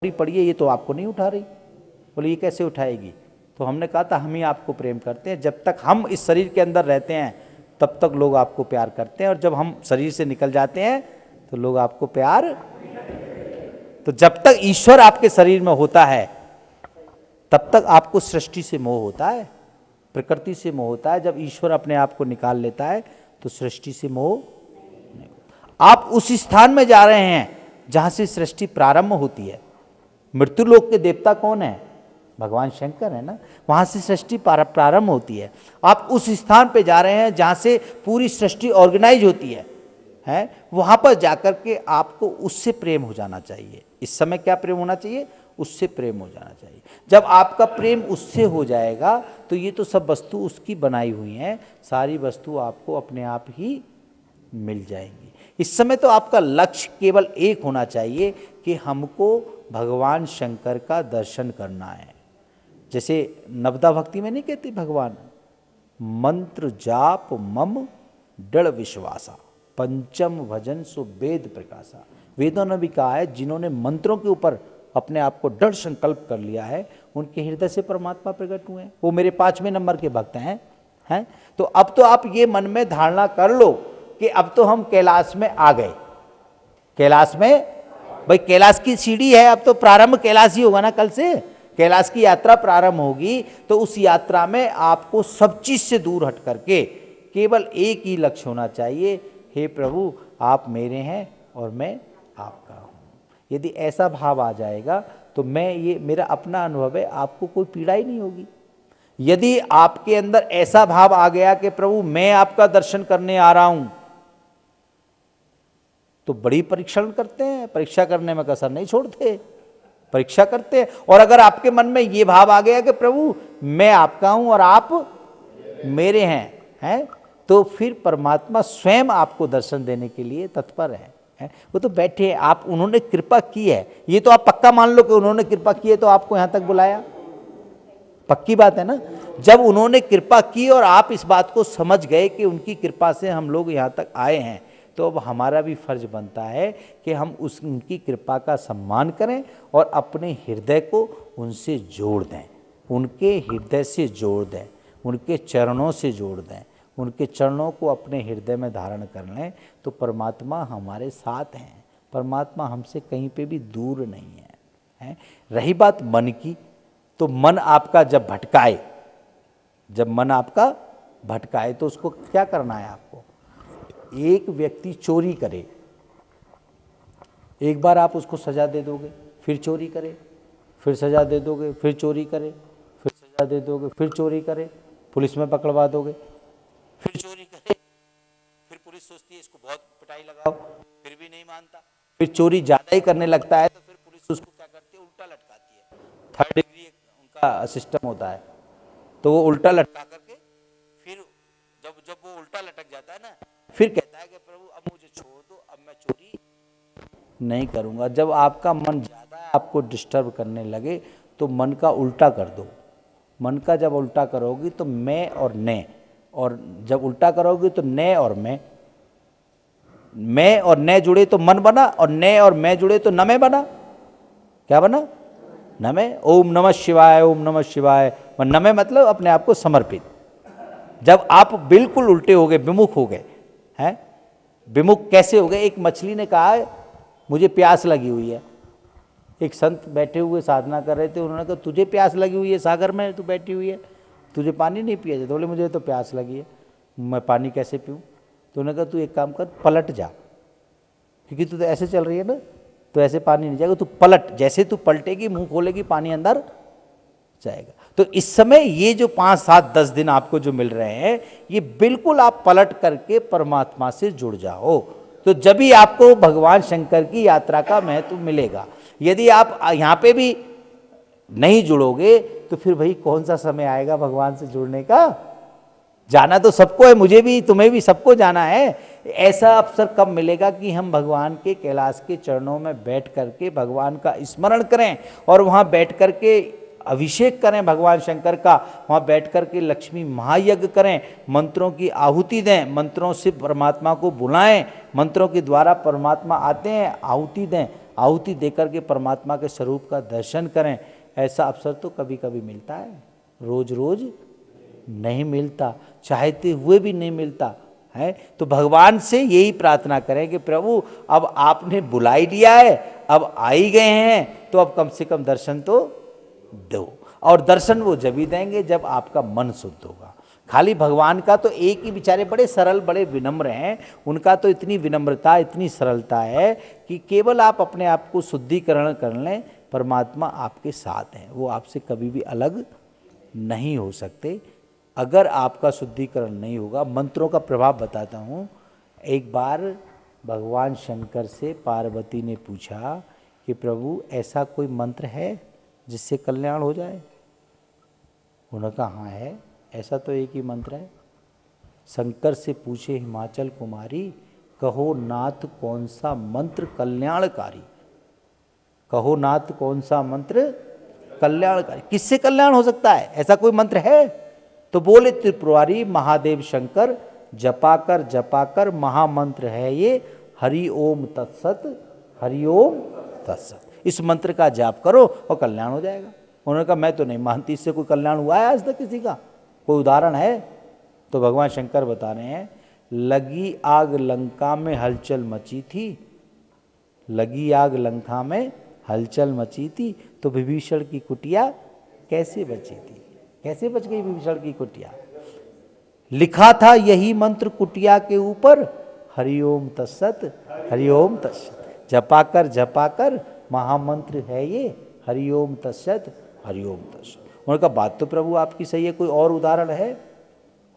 पड़ी है, ये तो आपको नहीं उठा रही। बोले ये कैसे उठाएगी? तो हमने कहा था हम ही आपको प्रेम करते हैं। जब तक हम इस शरीर के अंदर रहते हैं तब तक लोग आपको प्यार करते हैं, और जब हम शरीर से निकल जाते हैं तो लोग आपको प्यार। तो जब तक ईश्वर आपके शरीर में होता है तब तक आपको सृष्टि से मोह होता है, प्रकृति से मोह होता है। जब ईश्वर अपने आप को निकाल लेता है तो सृष्टि से मोह नहीं होता। आप उस स्थान में जा रहे हैं जहां से सृष्टि प्रारंभ होती है। मृत्यु लोक के देवता कौन है? भगवान शंकर है ना। वहां से सृष्टि प्रारंभ होती है। आप उस स्थान पे जा रहे हैं जहां से पूरी सृष्टि ऑर्गेनाइज होती है। वहां पर जाकर के आपको उससे प्रेम हो जाना चाहिए। इस समय क्या प्रेम होना चाहिए? उससे प्रेम हो जाना चाहिए। जब आपका प्रेम उससे हो जाएगा तो ये तो सब वस्तु उसकी बनाई हुई हैं, सारी वस्तु आपको अपने आप ही मिल जाएंगी। इस समय तो आपका लक्ष्य केवल एक होना चाहिए कि हमको भगवान शंकर का दर्शन करना है। जैसे नवदा भक्ति में नहीं कहते भगवान, मंत्र जाप मम दृढ़ विश्वासा, पंचम भजन सो वेद प्रकाशा। वेदों ने भी कहा है जिन्होंने मंत्रों के ऊपर अपने आप को दृढ़ संकल्प कर लिया है उनके हृदय से परमात्मा प्रकट हुए हैं। वो मेरे 5वें नंबर के भक्त हैं। तो अब तो आप ये मन में धारणा कर लो कि अब तो हम कैलाश में आ गए। कैलाश में, भाई कैलाश की सीढ़ी है, अब तो प्रारंभ कैलाश ही होगा ना। कल से कैलाश की यात्रा प्रारंभ होगी, तो उस यात्रा में आपको सब चीज से दूर हट करके केवल एक ही लक्ष्य होना चाहिए, हे प्रभु आप मेरे हैं और मैं आपका हूं। यदि ऐसा भाव आ जाएगा तो ये मेरा अपना अनुभव है, आपको कोई पीड़ा ही नहीं होगी। यदि आपके अंदर ऐसा भाव आ गया कि प्रभु मैं आपका दर्शन करने आ रहा हूं, तो बड़ी परीक्षण करते हैं, परीक्षा करने में कसर नहीं छोड़ते, परीक्षा करते हैं। और अगर आपके मन में ये भाव आ गया कि प्रभु मैं आपका हूं और आप मेरे हैं, तो फिर परमात्मा स्वयं आपको दर्शन देने के लिए तत्पर है। वो तो बैठे हैं, आप उन्होंने कृपा की है, ये तो आप पक्का मान लो कि उन्होंने कृपा की है तो आपको यहां तक बुलाया। पक्की बात है ना। जब उन्होंने कृपा की और आप इस बात को समझ गए कि उनकी कृपा से हम लोग यहां तक आए हैं, तो अब हमारा भी फर्ज बनता है कि हम उनकी कृपा का सम्मान करें और अपने हृदय को उनसे जोड़ दें, उनके हृदय से जोड़ दें, उनके चरणों से जोड़ दें, उनके चरणों को अपने हृदय में धारण कर लें। तो परमात्मा हमारे साथ हैं, परमात्मा हमसे कहीं पे भी दूर नहीं है। रही बात मन की, तो मन आपका जब भटकाए, तो उसको क्या करना है आपको? एक व्यक्ति चोरी करे, एक बार आप उसको सजा दे दोगे, फिर चोरी करे, फिर सजा दे दोगे, फिर चोरी करे, फिर सजा दे दोगे, फिर चोरी करे, पुलिस में पकड़वा दोगे, फिर चोरी करे, फिर पुलिस सोचती है इसको बहुत पिटाई लगाओ, फिर भी नहीं मानता, फिर चोरी ज्यादा ही करने लगता है, तो फिर पुलिस उसको क्या करती है? उल्टा लटकाती है। 3rd डिग्री उनका सिस्टम होता है, तो वो उल्टा लटका करके फिर जब वो उल्टा लटक जाता है ना, फिर कहता है कि प्रभु अब मुझे छोड़ दो, अब मैं चोरी नहीं करूंगा। जब आपका मन ज्यादा आपको डिस्टर्ब करने लगे तो मन का उल्टा कर दो। मन का जब उल्टा करोगी तो मैं और ने, और जब उल्टा करोगी तो ने और मैं और ने जुड़े तो मन बना, और ने और मैं जुड़े तो नमे बना। क्या बना? नमे। ओम नमः शिवाय, ओम नमः शिवाय। नमे मतलब अपने आप को समर्पित। जब आप बिल्कुल उल्टे हो गए, विमुख हो गए हैं। विमुख कैसे हो गए? एक मछली ने कहा मुझे प्यास लगी हुई है। एक संत बैठे हुए साधना कर रहे थे, उन्होंने कहा तुझे प्यास लगी हुई है, सागर में तू बैठी हुई है, तुझे पानी नहीं पिया? बोले मुझे तो प्यास लगी है, मैं पानी कैसे पीऊँ? तो उन्होंने कहा तू एक काम कर, पलट जा, क्योंकि तू तो ऐसे चल रही है ना, तो ऐसे पानी नहीं जाएगा, तू पलट। जैसे तू पलटेगी, मुंह खोलेगी, पानी अंदर जाएगा। तो इस समय ये जो 5, 7, 10 दिन आपको जो मिल रहे हैं, ये बिल्कुल आप पलट करके परमात्मा से जुड़ जाओ, तो जब भी आपको भगवान शंकर की यात्रा का महत्व मिलेगा। यदि आप यहाँ पे भी नहीं जुड़ोगे तो फिर भाई कौन सा समय आएगा भगवान से जुड़ने का? जाना तो सबको है, मुझे भी, तुम्हें भी, सबको जाना है। ऐसा अवसर कब मिलेगा कि हम भगवान के कैलाश के चरणों में बैठ करके भगवान का स्मरण करें और वहाँ बैठ करके अभिषेक करें भगवान शंकर का, वहाँ बैठ करके लक्ष्मी महायज्ञ करें, मंत्रों की आहुति दें, मंत्रों से परमात्मा को बुलाएं, मंत्रों के द्वारा परमात्मा आते हैं, आहुति दें। आहुति देकर के परमात्मा के स्वरूप का दर्शन करें, ऐसा अवसर तो कभी कभी मिलता है, रोज रोज नहीं मिलता, चाहते हुए भी नहीं मिलता है। तो भगवान से यही प्रार्थना करें कि प्रभु अब आपने बुला ही लिया है, अब आ ही गए हैं, तो अब कम से कम दर्शन तो दो। और दर्शन वो जब ही देंगे जब आपका मन शुद्ध होगा। खाली भगवान का तो एक ही, बेचारे बड़े सरल बड़े विनम्र हैं, उनका तो इतनी विनम्रता इतनी सरलता है कि केवल आप अपने आप को शुद्धिकरण कर लें, परमात्मा आपके साथ हैं, वो आपसे कभी भी अलग नहीं हो सकते। अगर आपका शुद्धिकरण नहीं होगा, मंत्रों का प्रभाव बताता हूँ। एक बार भगवान शंकर से पार्वती ने पूछा कि प्रभु ऐसा कोई मंत्र है जिससे कल्याण हो जाए? उन्होंने कहा हाँ है, ऐसा तो एक ही मंत्र है। शंकर से पूछे हिमाचल कुमारी, कहो नाथ कौन सा मंत्र कल्याणकारी? कहो नाथ कौन सा मंत्र कल्याणकारी? किससे कल्याण हो सकता है? ऐसा कोई मंत्र है? तो बोले त्रिपुरारी महादेव शंकर, जपा कर महामंत्र है ये, हरि ओम तत्सत, हरि ओम तत्सत। इस मंत्र का जाप करो और कल्याण हो जाएगा। उन्होंने कहा मैं तो नहीं मानती, इससे कोई कल्याण हुआ है आज तक किसी का? कोई उदाहरण है? तो भगवान शंकर बता रहे हैं, लगी आग लंका में हलचल मची थी, लगी आग लंका में हलचल मची थी, तो विभीषण की कुटिया कैसे बची थी? कैसे बच गई विभीषण की कुटिया? लिखा था यही मंत्र कुटिया के ऊपर, हरि ओम तत्सत, हरि ओम तत्सत। जपा कर महामंत्र है ये, हरि ओम तत्सत, हरि ओम तत्सत। उन्होंने कहा बात तो प्रभु आपकी सही है, कोई और उदाहरण है?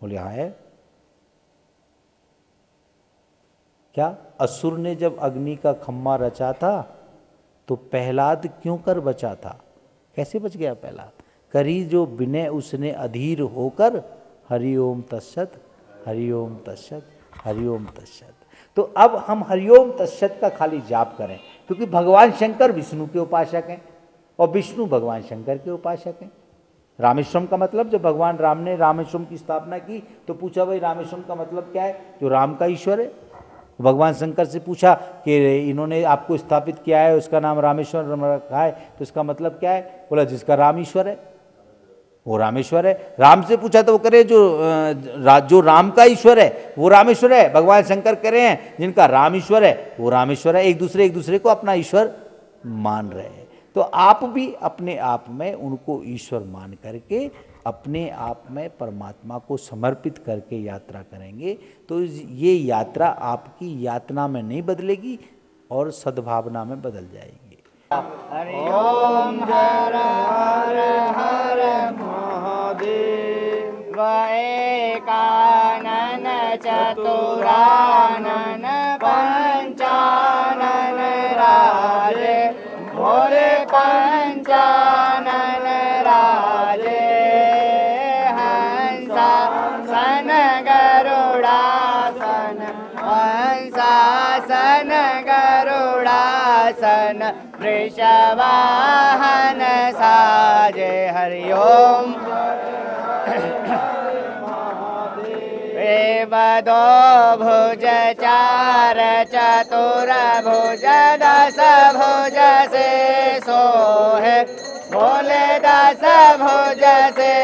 बोले हाँ है। क्या असुर ने जब अग्नि का खम्मा रचा था तो प्रहलाद क्यों कर बचा था? कैसे बच गया प्रहलाद? करी जो विनय उसने अधीर होकर, हरि ओम तत्सत, हरि ओम तत्सत, हरि ओम तत्सत। तो अब हम हरि ओम तत्सत का खाली जाप करें, क्योंकि भगवान शंकर विष्णु के उपासक हैं और विष्णु भगवान शंकर के उपासक हैं। रामेश्वरम का मतलब, जब भगवान राम ने रामेश्वरम की स्थापना की तो पूछा भाई रामेश्वरम का मतलब क्या है? जो राम का ईश्वर है। भगवान शंकर से पूछा कि इन्होंने आपको स्थापित किया है, उसका नाम रामेश्वर रखा है, तो इसका मतलब क्या है? बोला जिसका राम ईश्वर है वो रामेश्वर है। राम से पूछा तो वो करे जो राम का ईश्वर है वो रामेश्वर है। भगवान शंकर कह रहे हैं जिनका राम ईश्वर है वो रामेश्वर है। एक दूसरे को अपना ईश्वर मान रहे हैं। तो आप भी अपने आप में उनको ईश्वर मान करके अपने आप में परमात्मा को समर्पित करके यात्रा करेंगे तो ये यात्रा आपकी यातना में नहीं बदलेगी और सद्भावना में बदल जाएगी। हरि ओम हर हर हर महादेव। एकानन चतुरानन पंचानन राजे, भोले पंचानन राजे। हंसासन गरुड़ासन, हंसासन गरुड़ासन, वृषवाहन साजे। हरि ओम एवदो भुज चार चतुर भुज दस भुज से सोहे, भोले दस भुज से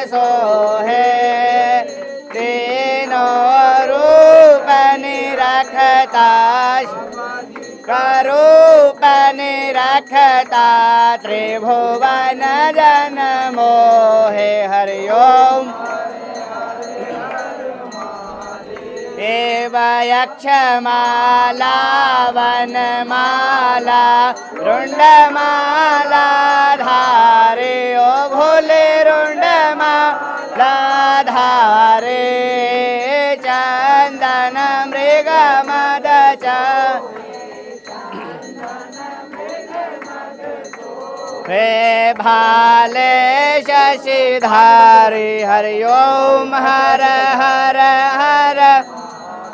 सोहे। तीनों रूप निरखता, करूप निरखता, त्रिभुवन जन मोहे। हरि ओम एव यक्षमाला वनमाला रुंडमाला धारे, ओ भोले रुंडमाला धारे। चंदन मृग मद हे भाले शशिधारी। हरि ओम हर हर हर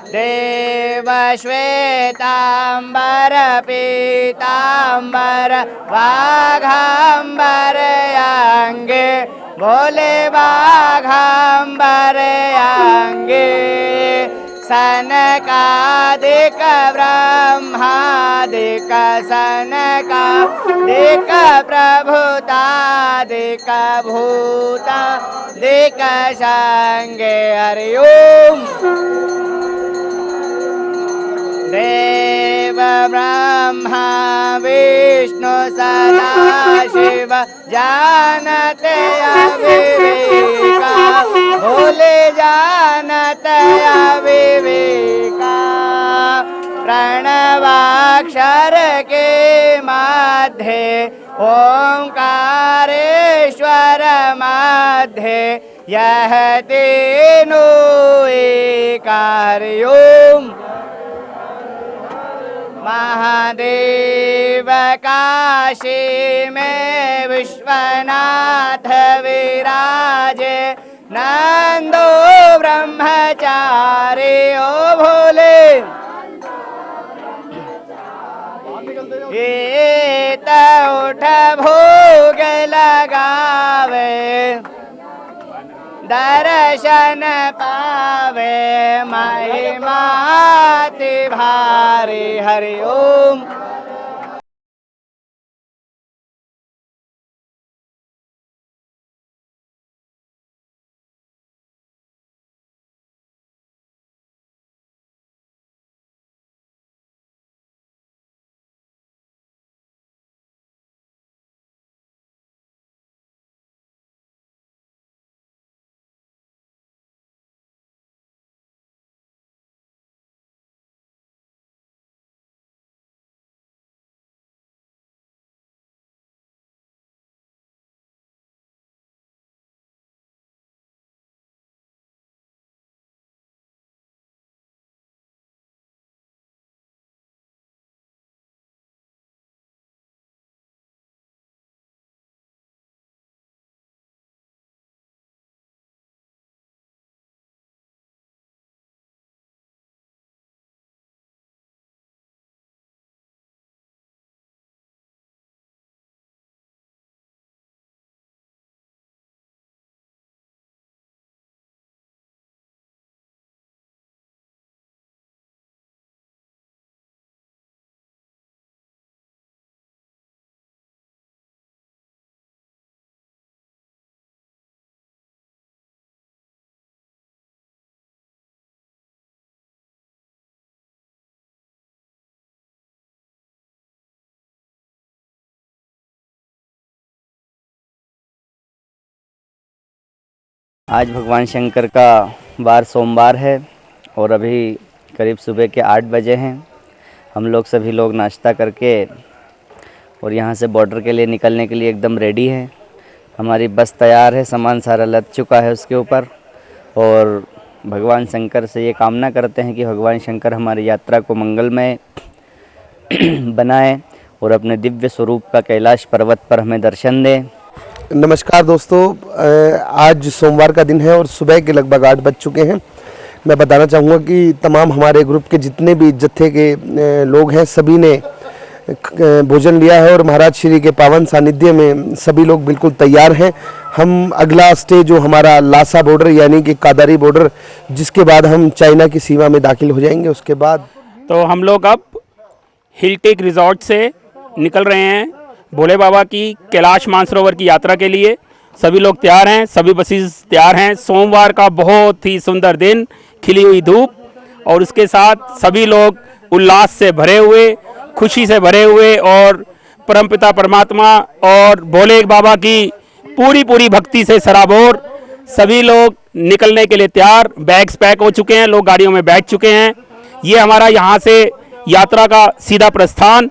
देव श्वेतांबर पीतांबर वाघांबर अंगे, भोले वाघांबर अंगे। सनकादिक ब्रह्मादिक सनकादिक प्रभुतादिक भूतादिक संगे हरि ओम। देव ब्रह्मा विष्णु सदा शिव जानते अविवेका भोले जानते अविवेका प्रणवाक्षर के मध्य ओंकारेश्वर मध्य यह तीनों एकार ओम। महादेव काशी में विश्वनाथ विराजे नंदो ब्रह्मचारी ओ भोले एत उठ भोग लगावे दर्शन पावे महिमाति भारी हरि ओम। आज भगवान शंकर का वार सोमवार है और अभी करीब सुबह के 8 बजे हैं। हम लोग सभी लोग नाश्ता करके और यहाँ से बॉर्डर के लिए निकलने के लिए एकदम रेडी हैं। हमारी बस तैयार है, सामान सारा लद चुका है उसके ऊपर और भगवान शंकर से ये कामना करते हैं कि भगवान शंकर हमारी यात्रा को मंगलमय बनाए और अपने दिव्य स्वरूप का कैलाश पर्वत पर हमें दर्शन दें। नमस्कार दोस्तों, आज सोमवार का दिन है और सुबह के लगभग 8 बज चुके हैं। मैं बताना चाहूँगा कि तमाम हमारे ग्रुप के जितने भी जत्थे के लोग हैं सभी ने भोजन लिया है और महाराज श्री के पावन सानिध्य में सभी लोग बिल्कुल तैयार हैं। हम अगला स्टेज जो हमारा लासा बॉर्डर यानी कि कादारी बॉर्डर, जिसके बाद हम चाइना की सीमा में दाखिल हो जाएंगे। उसके बाद तो हम लोग अब हिलटेक रिजॉर्ट से निकल रहे हैं भोले बाबा की कैलाश मानसरोवर की यात्रा के लिए। सभी लोग तैयार हैं, सभी बसेस तैयार हैं। सोमवार का बहुत ही सुंदर दिन, खिली हुई धूप और उसके साथ सभी लोग उल्लास से भरे हुए, खुशी से भरे हुए और परमपिता परमात्मा और भोले बाबा की पूरी भक्ति से सराबोर सभी लोग निकलने के लिए तैयार। बैग्स पैक हो चुके हैं, लोग गाड़ियों में बैठ चुके हैं। ये हमारा यहाँ से यात्रा का सीधा प्रस्थान।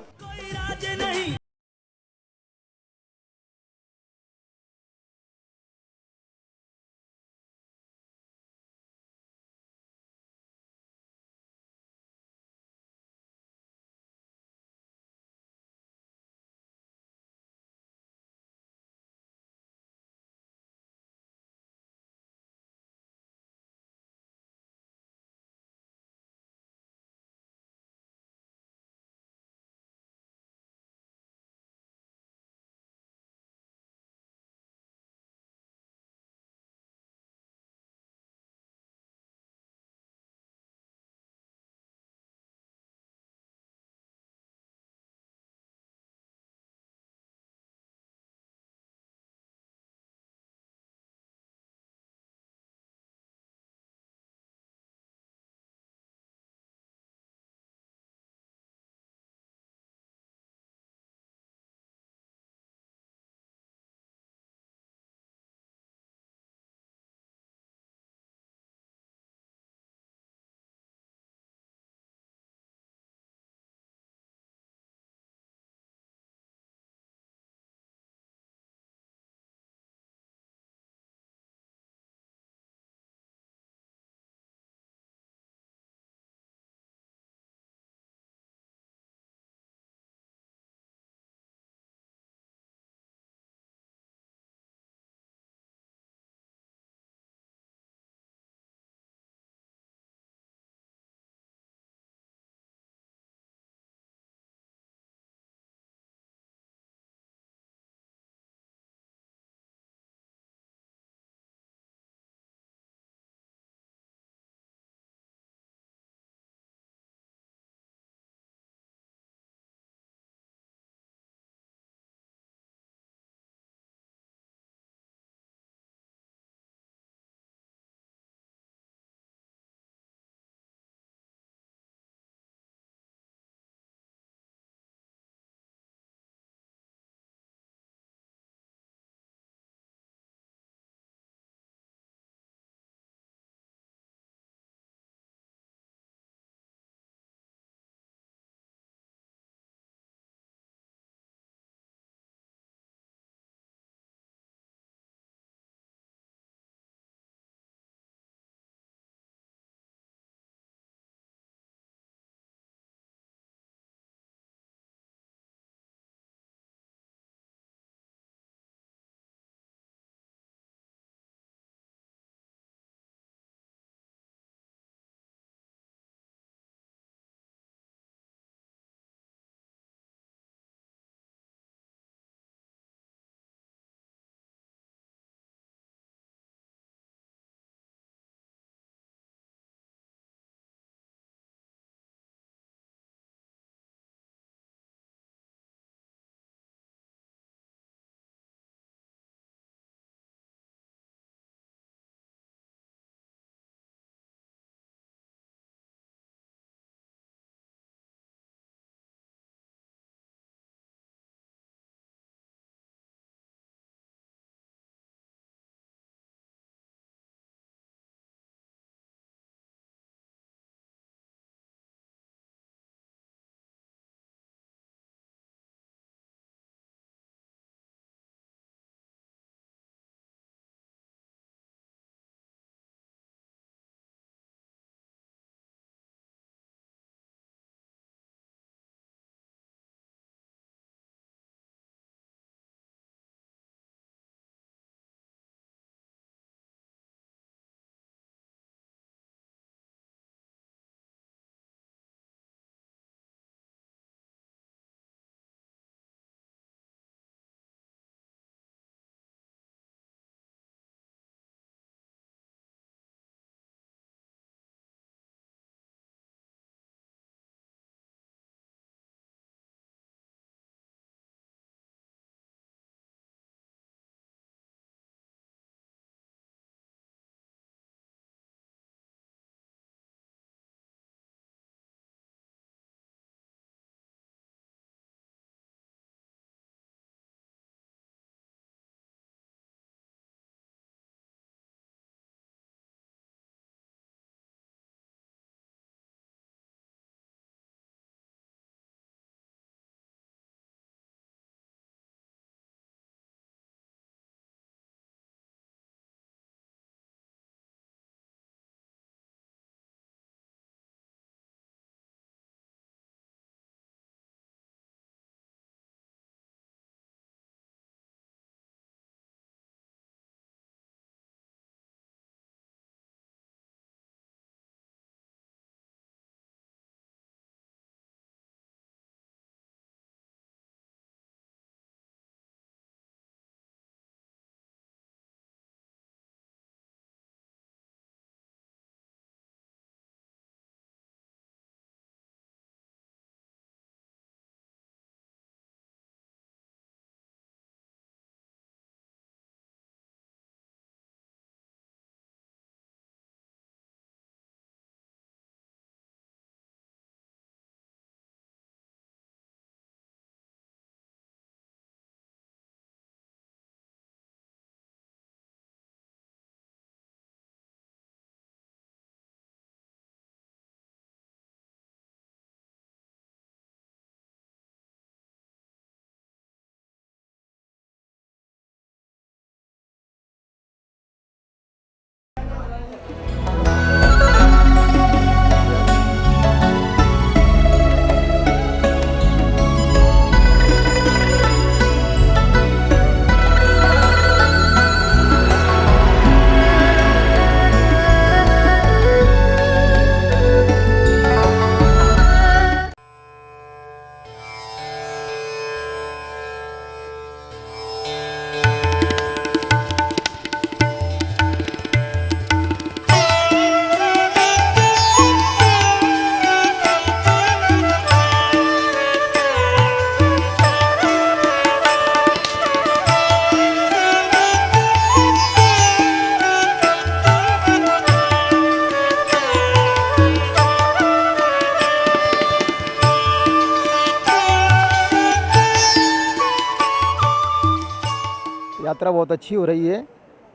यात्रा बहुत अच्छी हो रही है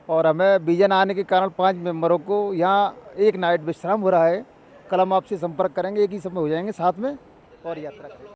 और हमें विजन आने के कारण 5 मेंबरों को यहाँ एक नाइट विश्राम हो रहा है। कल हम आपसे संपर्क करेंगे, एक ही समय हो जाएंगे साथ में और यात्रा करेंगे।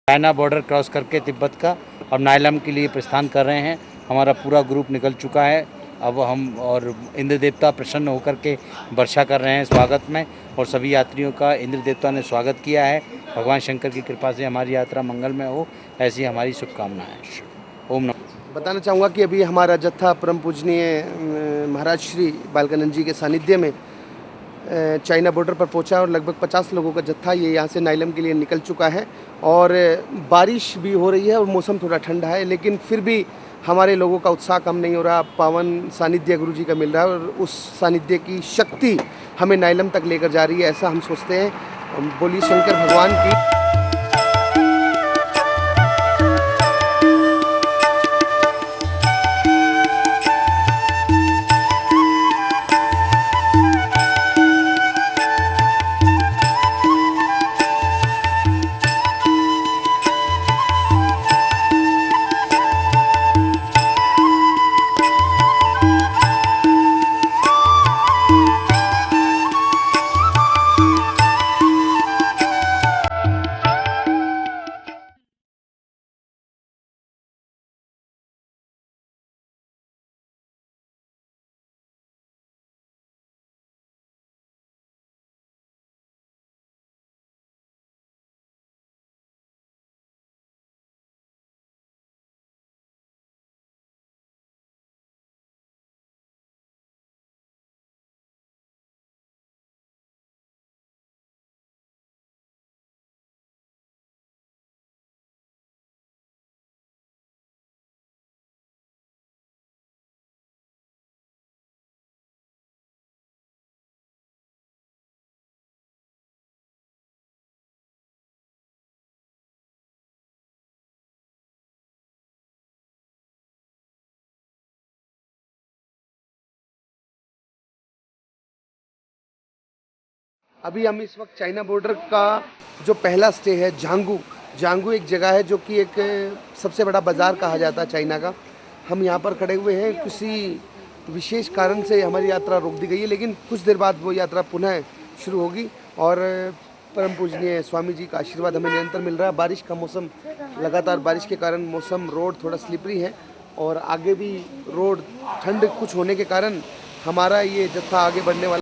चाइना बॉर्डर क्रॉस करके तिब्बत का अब नाइलम के लिए प्रस्थान कर रहे हैं। हमारा पूरा ग्रुप निकल चुका है। अब हम और इंद्र देवता प्रसन्न होकर के वर्षा कर रहे हैं स्वागत में, और सभी यात्रियों का इंद्र देवता ने स्वागत किया है। भगवान शंकर की कृपा से हमारी यात्रा मंगलमय हो, ऐसी हमारी शुभकामनाएं। ओम नमः। बताना चाहूँगा कि अभी हमारा जत्था परम पूजनीय महाराज श्री बालकानंद जी के सानिध्य में चाइना बॉर्डर पर पहुंचा और लगभग 50 लोगों का जत्था ये यहाँ से नाइलम के लिए निकल चुका है। और बारिश भी हो रही है और मौसम थोड़ा ठंडा है, लेकिन फिर भी हमारे लोगों का उत्साह कम नहीं हो रहा। पावन सानिध्य गुरु जी का मिल रहा है और उस सानिध्य की शक्ति हमें नाइलम तक लेकर जा रही है, ऐसा हम सोचते हैं। बोलिए शंकर भगवान की। अभी हम इस वक्त चाइना बॉर्डर का जो पहला स्टे है झांगू एक जगह है जो कि एक सबसे बड़ा बाज़ार कहा जाता है चाइना का। हम यहाँ पर खड़े हुए हैं, किसी विशेष कारण से हमारी यात्रा रोक दी गई है, लेकिन कुछ देर बाद वो यात्रा पुनः शुरू होगी और परम पूजनीय स्वामी जी का आशीर्वाद हमें निरंतर मिल रहा है। बारिश का मौसम, लगातार बारिश के कारण मौसम, रोड थोड़ा स्लिपरी है और आगे भी रोड ठंड कुछ होने के कारण हमारा ये जत्था आगे बढ़ने वाला।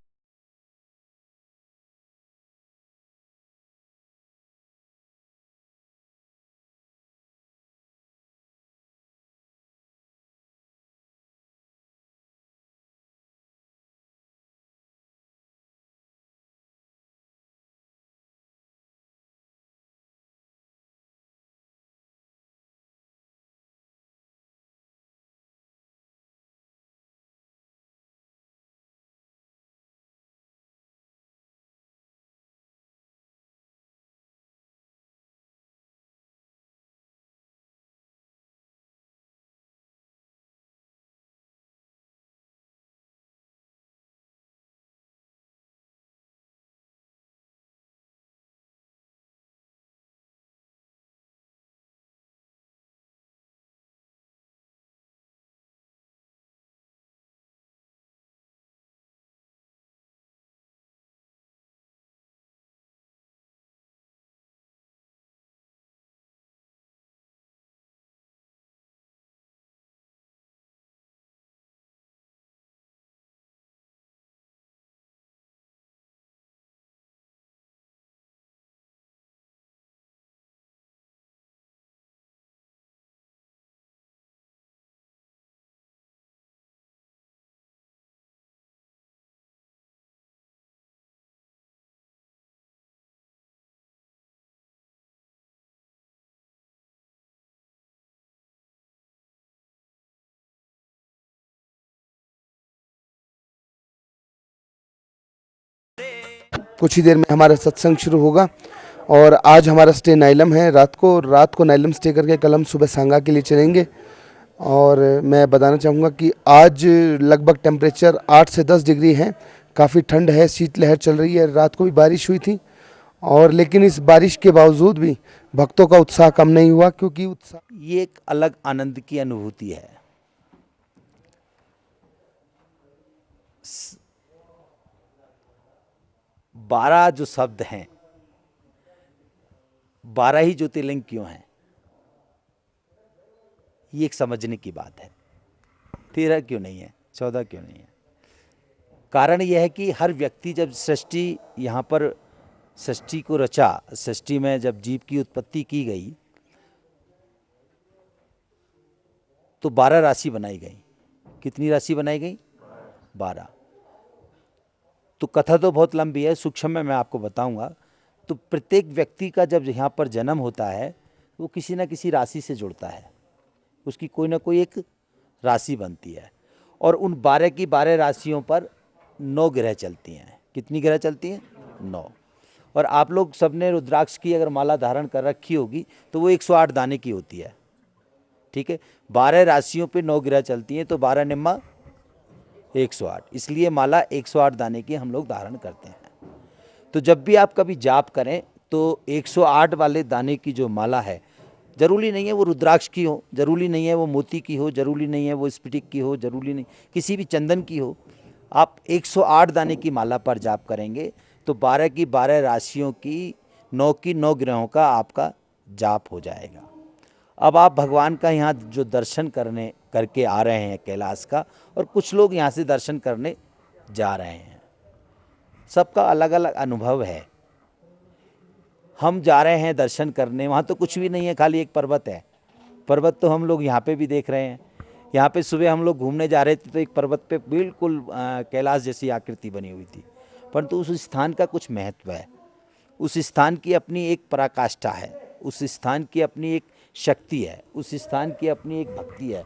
कुछ ही देर में हमारा सत्संग शुरू होगा और आज हमारा स्टे नाइलम है। रात को नाइलम स्टे करके कल हम सुबह सांगा के लिए चलेंगे। और मैं बताना चाहूँगा कि आज लगभग टेम्परेचर 8 से 10 डिग्री है, काफ़ी ठंड है, शीतलहर चल रही है। रात को भी बारिश हुई थी और लेकिन इस बारिश के बावजूद भी भक्तों का उत्साह कम नहीं हुआ, क्योंकि उत्साह ये एक अलग आनंद की अनुभूति है। 12 जो शब्द हैं, 12 ही ज्योतिर्लिंग क्यों हैं, ये एक समझने की बात है। 13 क्यों नहीं है, 14 क्यों नहीं है? कारण यह है कि हर व्यक्ति जब सृष्टि, यहाँ पर सृष्टि को रचा, सृष्टि में जब जीव की उत्पत्ति की गई तो 12 राशि बनाई गई। कितनी राशि बनाई गई? 12। तो कथा तो बहुत लंबी है, सूक्ष्म में मैं आपको बताऊंगा। तो प्रत्येक व्यक्ति का जब यहाँ पर जन्म होता है वो किसी न किसी राशि से जुड़ता है, उसकी कोई ना कोई एक राशि बनती है और उन 12 की 12 राशियों पर 9 ग्रह चलती हैं। कितनी ग्रह चलती हैं? 9। और आप लोग सबने रुद्राक्ष की अगर माला धारण कर रखी होगी तो वो 108 दाने की होती है, ठीक है। 12 राशियों पे 9 ग्रह चलती हैं तो 12 निम्मा 108, इसलिए माला 108 दाने की हम लोग धारण करते हैं। तो जब भी आप कभी जाप करें तो 108 वाले दाने की जो माला है, जरूरी नहीं है वो रुद्राक्ष की हो, जरूरी नहीं है वो मोती की हो, जरूरी नहीं है वो स्फटिक की हो, जरूरी नहीं किसी भी चंदन की हो, आप 108 दाने की माला पर जाप करेंगे तो 12 की 12 राशियों की 9 ग्रहों का आपका जाप हो जाएगा। अब आप भगवान का यहाँ जो दर्शन करके आ रहे हैं कैलाश का, और कुछ लोग यहाँ से दर्शन करने जा रहे हैं, सबका अलग अलग अनुभव है। हम जा रहे हैं दर्शन करने, वहाँ तो कुछ भी नहीं है, खाली एक पर्वत है। पर्वत तो हम लोग यहाँ पे भी देख रहे हैं। यहाँ पे सुबह हम लोग घूमने जा रहे थे तो एक पर्वत पे बिल्कुल कैलाश जैसी आकृति बनी हुई थी, परंतु उस स्थान का कुछ महत्व है, उस स्थान की अपनी एक पराकाष्ठा है, उस स्थान की अपनी एक शक्ति है, उस स्थान की अपनी एक भक्ति है।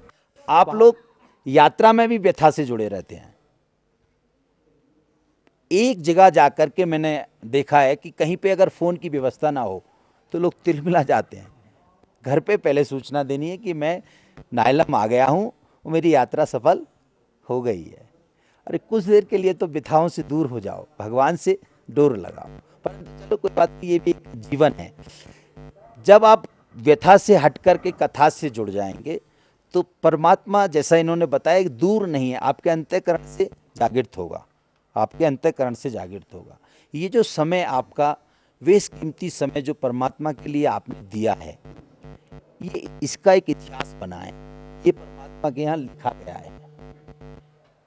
आप लोग यात्रा में भी व्यथा से जुड़े रहते हैं। एक जगह जाकर के मैंने देखा है कि कहीं पे अगर फ़ोन की व्यवस्था ना हो तो लोग तिलमिला जाते हैं। घर पे पहले सूचना देनी है कि मैं नाइलम आ गया हूँ, मेरी यात्रा सफल हो गई है। अरे कुछ देर के लिए तो व्यथाओं से दूर हो जाओ, भगवान से डोर लगाओ। परंतु चलो कोई बात नहीं, ये भी एक जीवन है। जब आप व्यथा से हट कर के कथा से जुड़ जाएंगे तो परमात्मा, जैसा इन्होंने बताया, दूर नहीं है, आपके अंतःकरण से जागृत होगा, आपके अंतःकरण से जागृत होगा। ये जो समय आपका बेशकीमती समय जो परमात्मा के लिए आपने दिया है, ये इसका एक इतिहास बना है, ये परमात्मा के यहाँ लिखा गया है।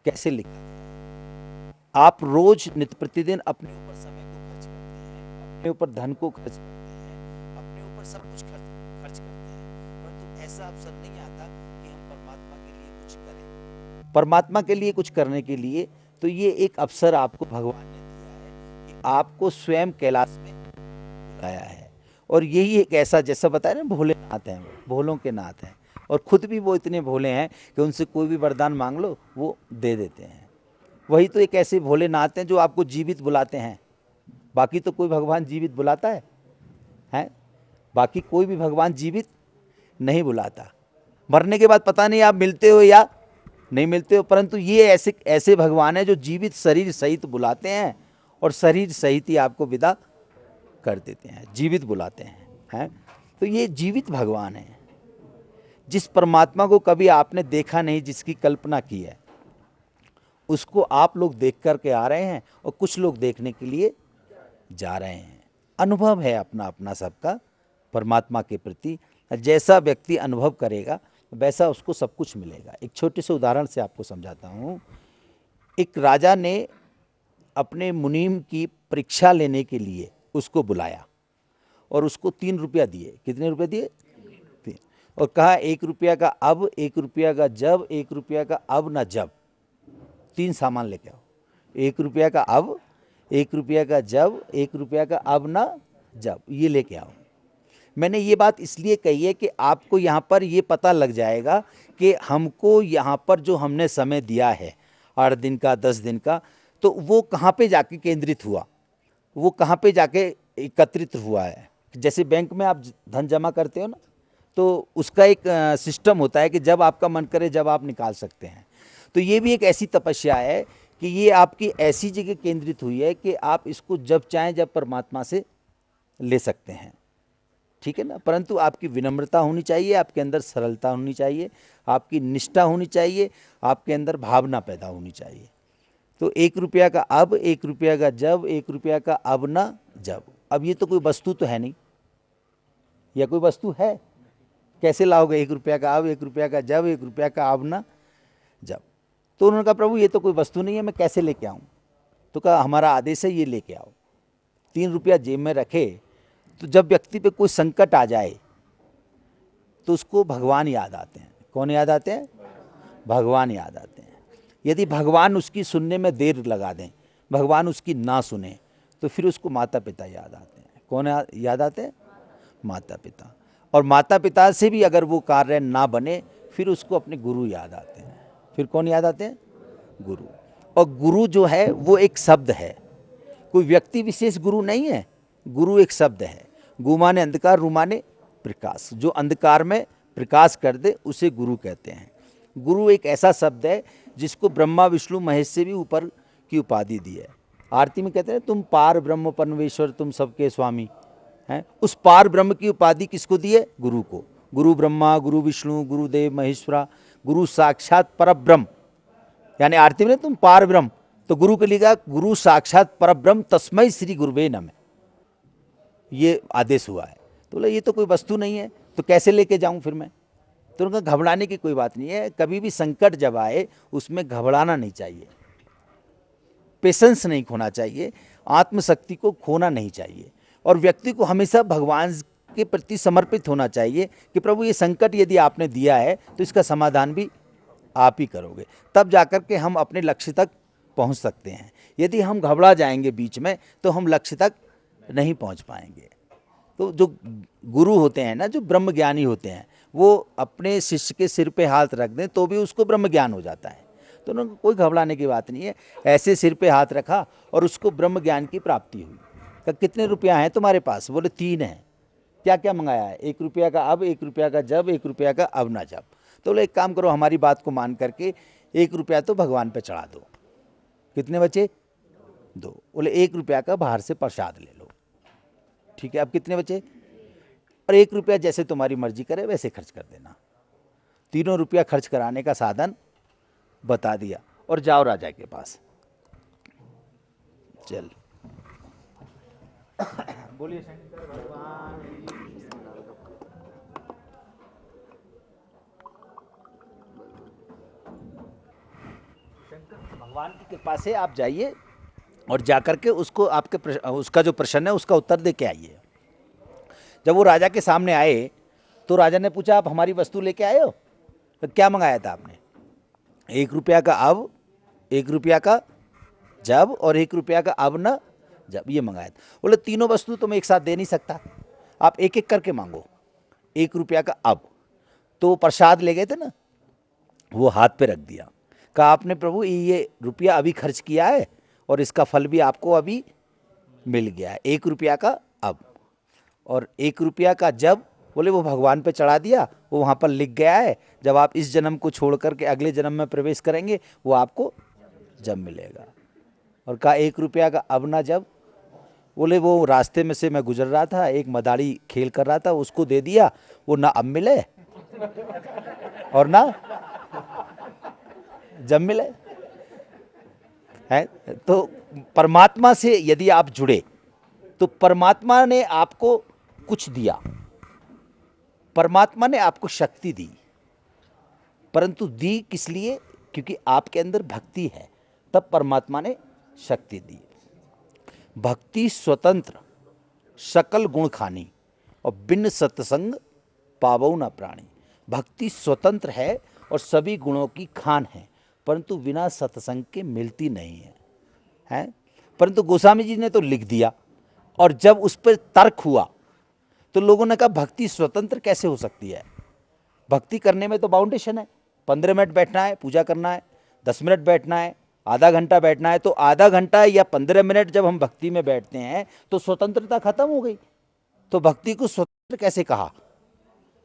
कैसे लिखा गया? आप रोज नित्य प्रतिदिन अपने ऊपर समय को खर्च करते हैं, अपने ऊपर धन को खर्च करते हैं, अपने ऊपर सब कुछ खर्च करते हैं, परंतु ऐसा अवसर नहीं आता कि हम परमात्मा के लिए कुछ करें। परमात्मा के लिए कुछ करने के लिए तो ये एक अवसर आपको भगवान ने दिया है कि आपको स्वयं कैलाश में बुलाया है। और यही एक ऐसा, जैसा बताया ना, भोलेनाथ हैं, भोलों के नाथ हैं, और खुद भी वो इतने भोले हैं कि उनसे कोई भी वरदान मांग लो वो दे देते हैं। वही तो एक ऐसे भोलेनाथ हैं जो आपको जीवित बुलाते हैं। बाकी तो कोई भगवान जीवित बुलाता है? हैं? बाकी कोई भी भगवान जीवित नहीं बुलाता। मरने के बाद पता नहीं आप मिलते हो या नहीं मिलते हो, परंतु ये ऐसे भगवान हैं जो जीवित शरीर सहित बुलाते हैं और शरीर सहित ही आपको विदा कर देते हैं, जीवित बुलाते हैं। तो ये जीवित भगवान है, जिस परमात्मा को कभी आपने देखा नहीं, जिसकी कल्पना की है, उसको आप लोग देख करके आ रहे हैं और कुछ लोग देखने के लिए जा रहे हैं। अनुभव है अपना अपना सबका परमात्मा के प्रति। जैसा व्यक्ति अनुभव करेगा वैसा उसको सब कुछ मिलेगा। एक छोटे से उदाहरण से आपको समझाता हूँ। एक राजा ने अपने मुनीम की परीक्षा लेने के लिए उसको बुलाया और उसको 3 रुपया दिए। कितने रुपए दिए? 3। और कहा 1 रुपया का अब, 1 रुपया का जब, 1 रुपया का अब न जब, 3 सामान लेके आओ। 1 रुपया का अब, 1 रुपया का जब, 1 रुपया का अब न जब, ये लेके आओ। मैंने ये बात इसलिए कही है कि आपको यहाँ पर ये पता लग जाएगा कि हमको यहाँ पर जो हमने समय दिया है 8 दिन का, 10 दिन का, तो वो कहाँ पे जाके केंद्रित हुआ, वो कहाँ पे जाके एकत्रित हुआ है। जैसे बैंक में आप धन जमा करते हो ना, तो उसका एक सिस्टम होता है कि जब आपका मन करे जब आप निकाल सकते हैं। तो ये भी एक ऐसी तपस्या है कि ये आपकी ऐसी जगह केंद्रित हुई है कि आप इसको जब चाहें जब परमात्मा से ले सकते हैं। ठीक है ना? परंतु आपकी विनम्रता होनी चाहिए, आपके अंदर सरलता होनी चाहिए, आपकी निष्ठा होनी चाहिए, आपके अंदर भावना पैदा होनी चाहिए। तो 1 रुपया का अब, 1 रुपया का जब, 1 रुपया का अब ना जब। अब ये तो कोई वस्तु तो है नहीं, या कोई वस्तु है? कैसे लाओगे 1 रुपया का अब, 1 रुपया का जब, 1 रुपया का अब ना जब? तो उन्होंने कहा प्रभु ये तो कोई वस्तु नहीं है, मैं कैसे लेके आऊँ? तो कहा हमारा आदेश है ये लेके आओ। 3 रुपया जेब में रखे, तो जब व्यक्ति पे कोई संकट आ जाए तो उसको भगवान याद आते हैं। कौन याद आते हैं? भगवान याद आते हैं। यदि भगवान उसकी सुनने में देर लगा दें, भगवान उसकी ना सुने, तो फिर उसको माता पिता याद आते हैं। कौन याद आते हैं? माता पिता। और माता पिता से भी अगर वो कार्य ना बने, फिर उसको अपने गुरु याद आते हैं। फिर कौन याद आते हैं? गुरु। और गुरु जो है वो एक शब्द है, कोई व्यक्ति विशेष गुरु नहीं है। गुरु एक शब्द है। गु माने अंधकार, रू माने प्रकाश। जो अंधकार में प्रकाश कर दे उसे गुरु कहते हैं। गुरु एक ऐसा शब्द है जिसको ब्रह्मा विष्णु महेश से भी ऊपर की उपाधि दी है। आरती में कहते हैं तुम पार ब्रह्म परमेश्वर तुम सबके स्वामी हैं। उस पार ब्रह्म की उपाधि किसको दी है? गुरु को। गुरु ब्रह्मा, गुरु विष्णु, गुरुदेव महेश्वरा, गुरु साक्षात परब्रह्म। यानी आरती में तुम पार ब्रह्म, तो गुरु के लिखा गुरु साक्षात परब्रह्म तस्मै श्री गुरुवे नमः, ये आदेश हुआ है। तो बोला ये तो कोई वस्तु नहीं है, तो कैसे लेके जाऊं फिर मैं? तो उनका घबराने की कोई बात नहीं है। कभी भी संकट जब आए उसमें घबराना नहीं चाहिए, पेशेंस नहीं खोना चाहिए, आत्मशक्ति को खोना नहीं चाहिए, और व्यक्ति को हमेशा भगवान के प्रति समर्पित होना चाहिए कि प्रभु ये संकट यदि आपने दिया है तो इसका समाधान भी आप ही करोगे। तब जाकर के हम अपने लक्ष्य तक पहुंच सकते हैं। यदि हम घबरा जाएंगे बीच में तो हम लक्ष्य तक नहीं पहुंच पाएंगे। तो जो गुरु होते हैं ना, जो ब्रह्म ज्ञानी होते हैं, वो अपने शिष्य के सिर पे हाथ रख दें तो भी उसको ब्रह्म ज्ञान हो जाता है। तो उन्होंने कोई घबराने की बात नहीं है। ऐसे सिर पे हाथ रखा और उसको ब्रह्म ज्ञान की प्राप्ति हुई। कहा कितने रुपया हैं तुम्हारे पास? बोले 3 हैं। क्या क्या मंगाया है? 1 रुपया का अब, 1 रुपया का जब, 1 रुपया का अब ना जब। तो बोले एक काम करो, हमारी बात को मान करके 1 रुपया तो भगवान पे चढ़ा दो। कितने बचे? 2। बोले 1 रुपया का बाहर से प्रसाद ले लो। ठीक है, अब कितने बचे? और 1 रुपया जैसे तुम्हारी मर्जी करे वैसे खर्च कर देना। 3 रुपया खर्च कराने का साधन बता दिया। और जाओ राजा के पास। चल बोलिए शंकर भगवान। शंकर भगवान की कृपा से आप जाइए और जाकर के उसको उसका जो प्रश्न है उसका उत्तर दे के आइए। जब वो राजा के सामने आए तो राजा ने पूछा, आप हमारी वस्तु लेके आए हो? तो क्या मंगाया था आपने? 1 रुपया का अब, 1 रुपया का जब और 1 रुपया का अब न जब, ये मंगाया था। बोले तीनों वस्तु तो मैं एक साथ दे नहीं सकता, आप एक एक करके मांगो। 1 रुपया का अब, तो प्रसाद ले गए थे ना, वो हाथ पे रख दिया। कहा, आपने प्रभु ये रुपया अभी खर्च किया है और इसका फल भी आपको अभी मिल गया है। 1 रुपया का अब और 1 रुपया का जब, बोले वो भगवान पे चढ़ा दिया, वो वहाँ पर लिख गया है, जब आप इस जन्म को छोड़ करके अगले जन्म में प्रवेश करेंगे वो आपको जब मिलेगा। और कहा 1 रुपया का अब ना जब, बोले वो रास्ते में से मैं गुजर रहा था, एक मदारी खेल कर रहा था, उसको दे दिया, वो ना अब मिले और ना जब मिले है। तो परमात्मा से यदि आप जुड़े तो परमात्मा ने आपको कुछ दिया, परमात्मा ने आपको शक्ति दी, परंतु दी किस लिए? क्योंकि आपके अंदर भक्ति है, तब परमात्मा ने शक्ति दी। भक्ति स्वतंत्र सकल गुण खानी और बिन सत्संग पावौ न प्राणी। भक्ति स्वतंत्र है और सभी गुणों की खान है, परंतु बिना सत्संग के मिलती नहीं है। परंतु गोस्वामी जी ने तो लिख दिया, और जब उस पर तर्क हुआ तो लोगों ने कहा भक्ति स्वतंत्र कैसे हो सकती है? भक्ति करने में तो बाउंडेशन है, 15 मिनट बैठना है, पूजा करना है, 10 मिनट बैठना है, आधा घंटा बैठना है। तो आधा घंटा या 15 मिनट जब हम भक्ति में बैठते हैं तो स्वतंत्रता खत्म हो गई। तो भक्ति को स्वतंत्र कैसे कहा?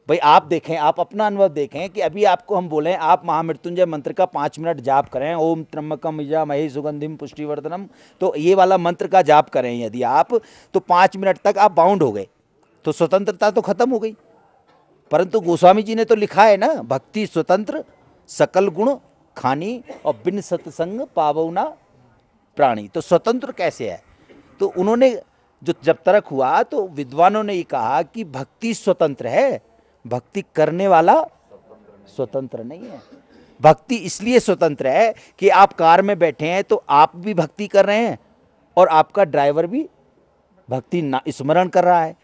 भाई आप देखें, आप अपना अनुभव देखें कि अभी आपको हम बोलें आप महामृत्युंजय मंत्र का 5 मिनट जाप करें, ओम त्र्यंबकम यजामहे सुगंधिम पुष्टिवर्धनम, तो ये वाला मंत्र का जाप करें यदि आप, तो 5 मिनट तक आप बाउंड हो गए, तो स्वतंत्रता तो खत्म हो गई। परंतु गोस्वामी जी ने तो लिखा है ना, भक्ति स्वतंत्र सकल गुण खानी और बिन सत्संग पावौ न प्राणी। तो स्वतंत्र कैसे है? तो उन्होंने जो जब तर्क हुआ तो विद्वानों ने ये कहा कि भक्ति स्वतंत्र है, भक्ति करने वाला स्वतंत्र नहीं है। भक्ति इसलिए स्वतंत्र है कि आप कार में बैठे हैं तो आप भी भक्ति कर रहे हैं और आपका ड्राइवर भी भक्ति स्मरण कर रहा है।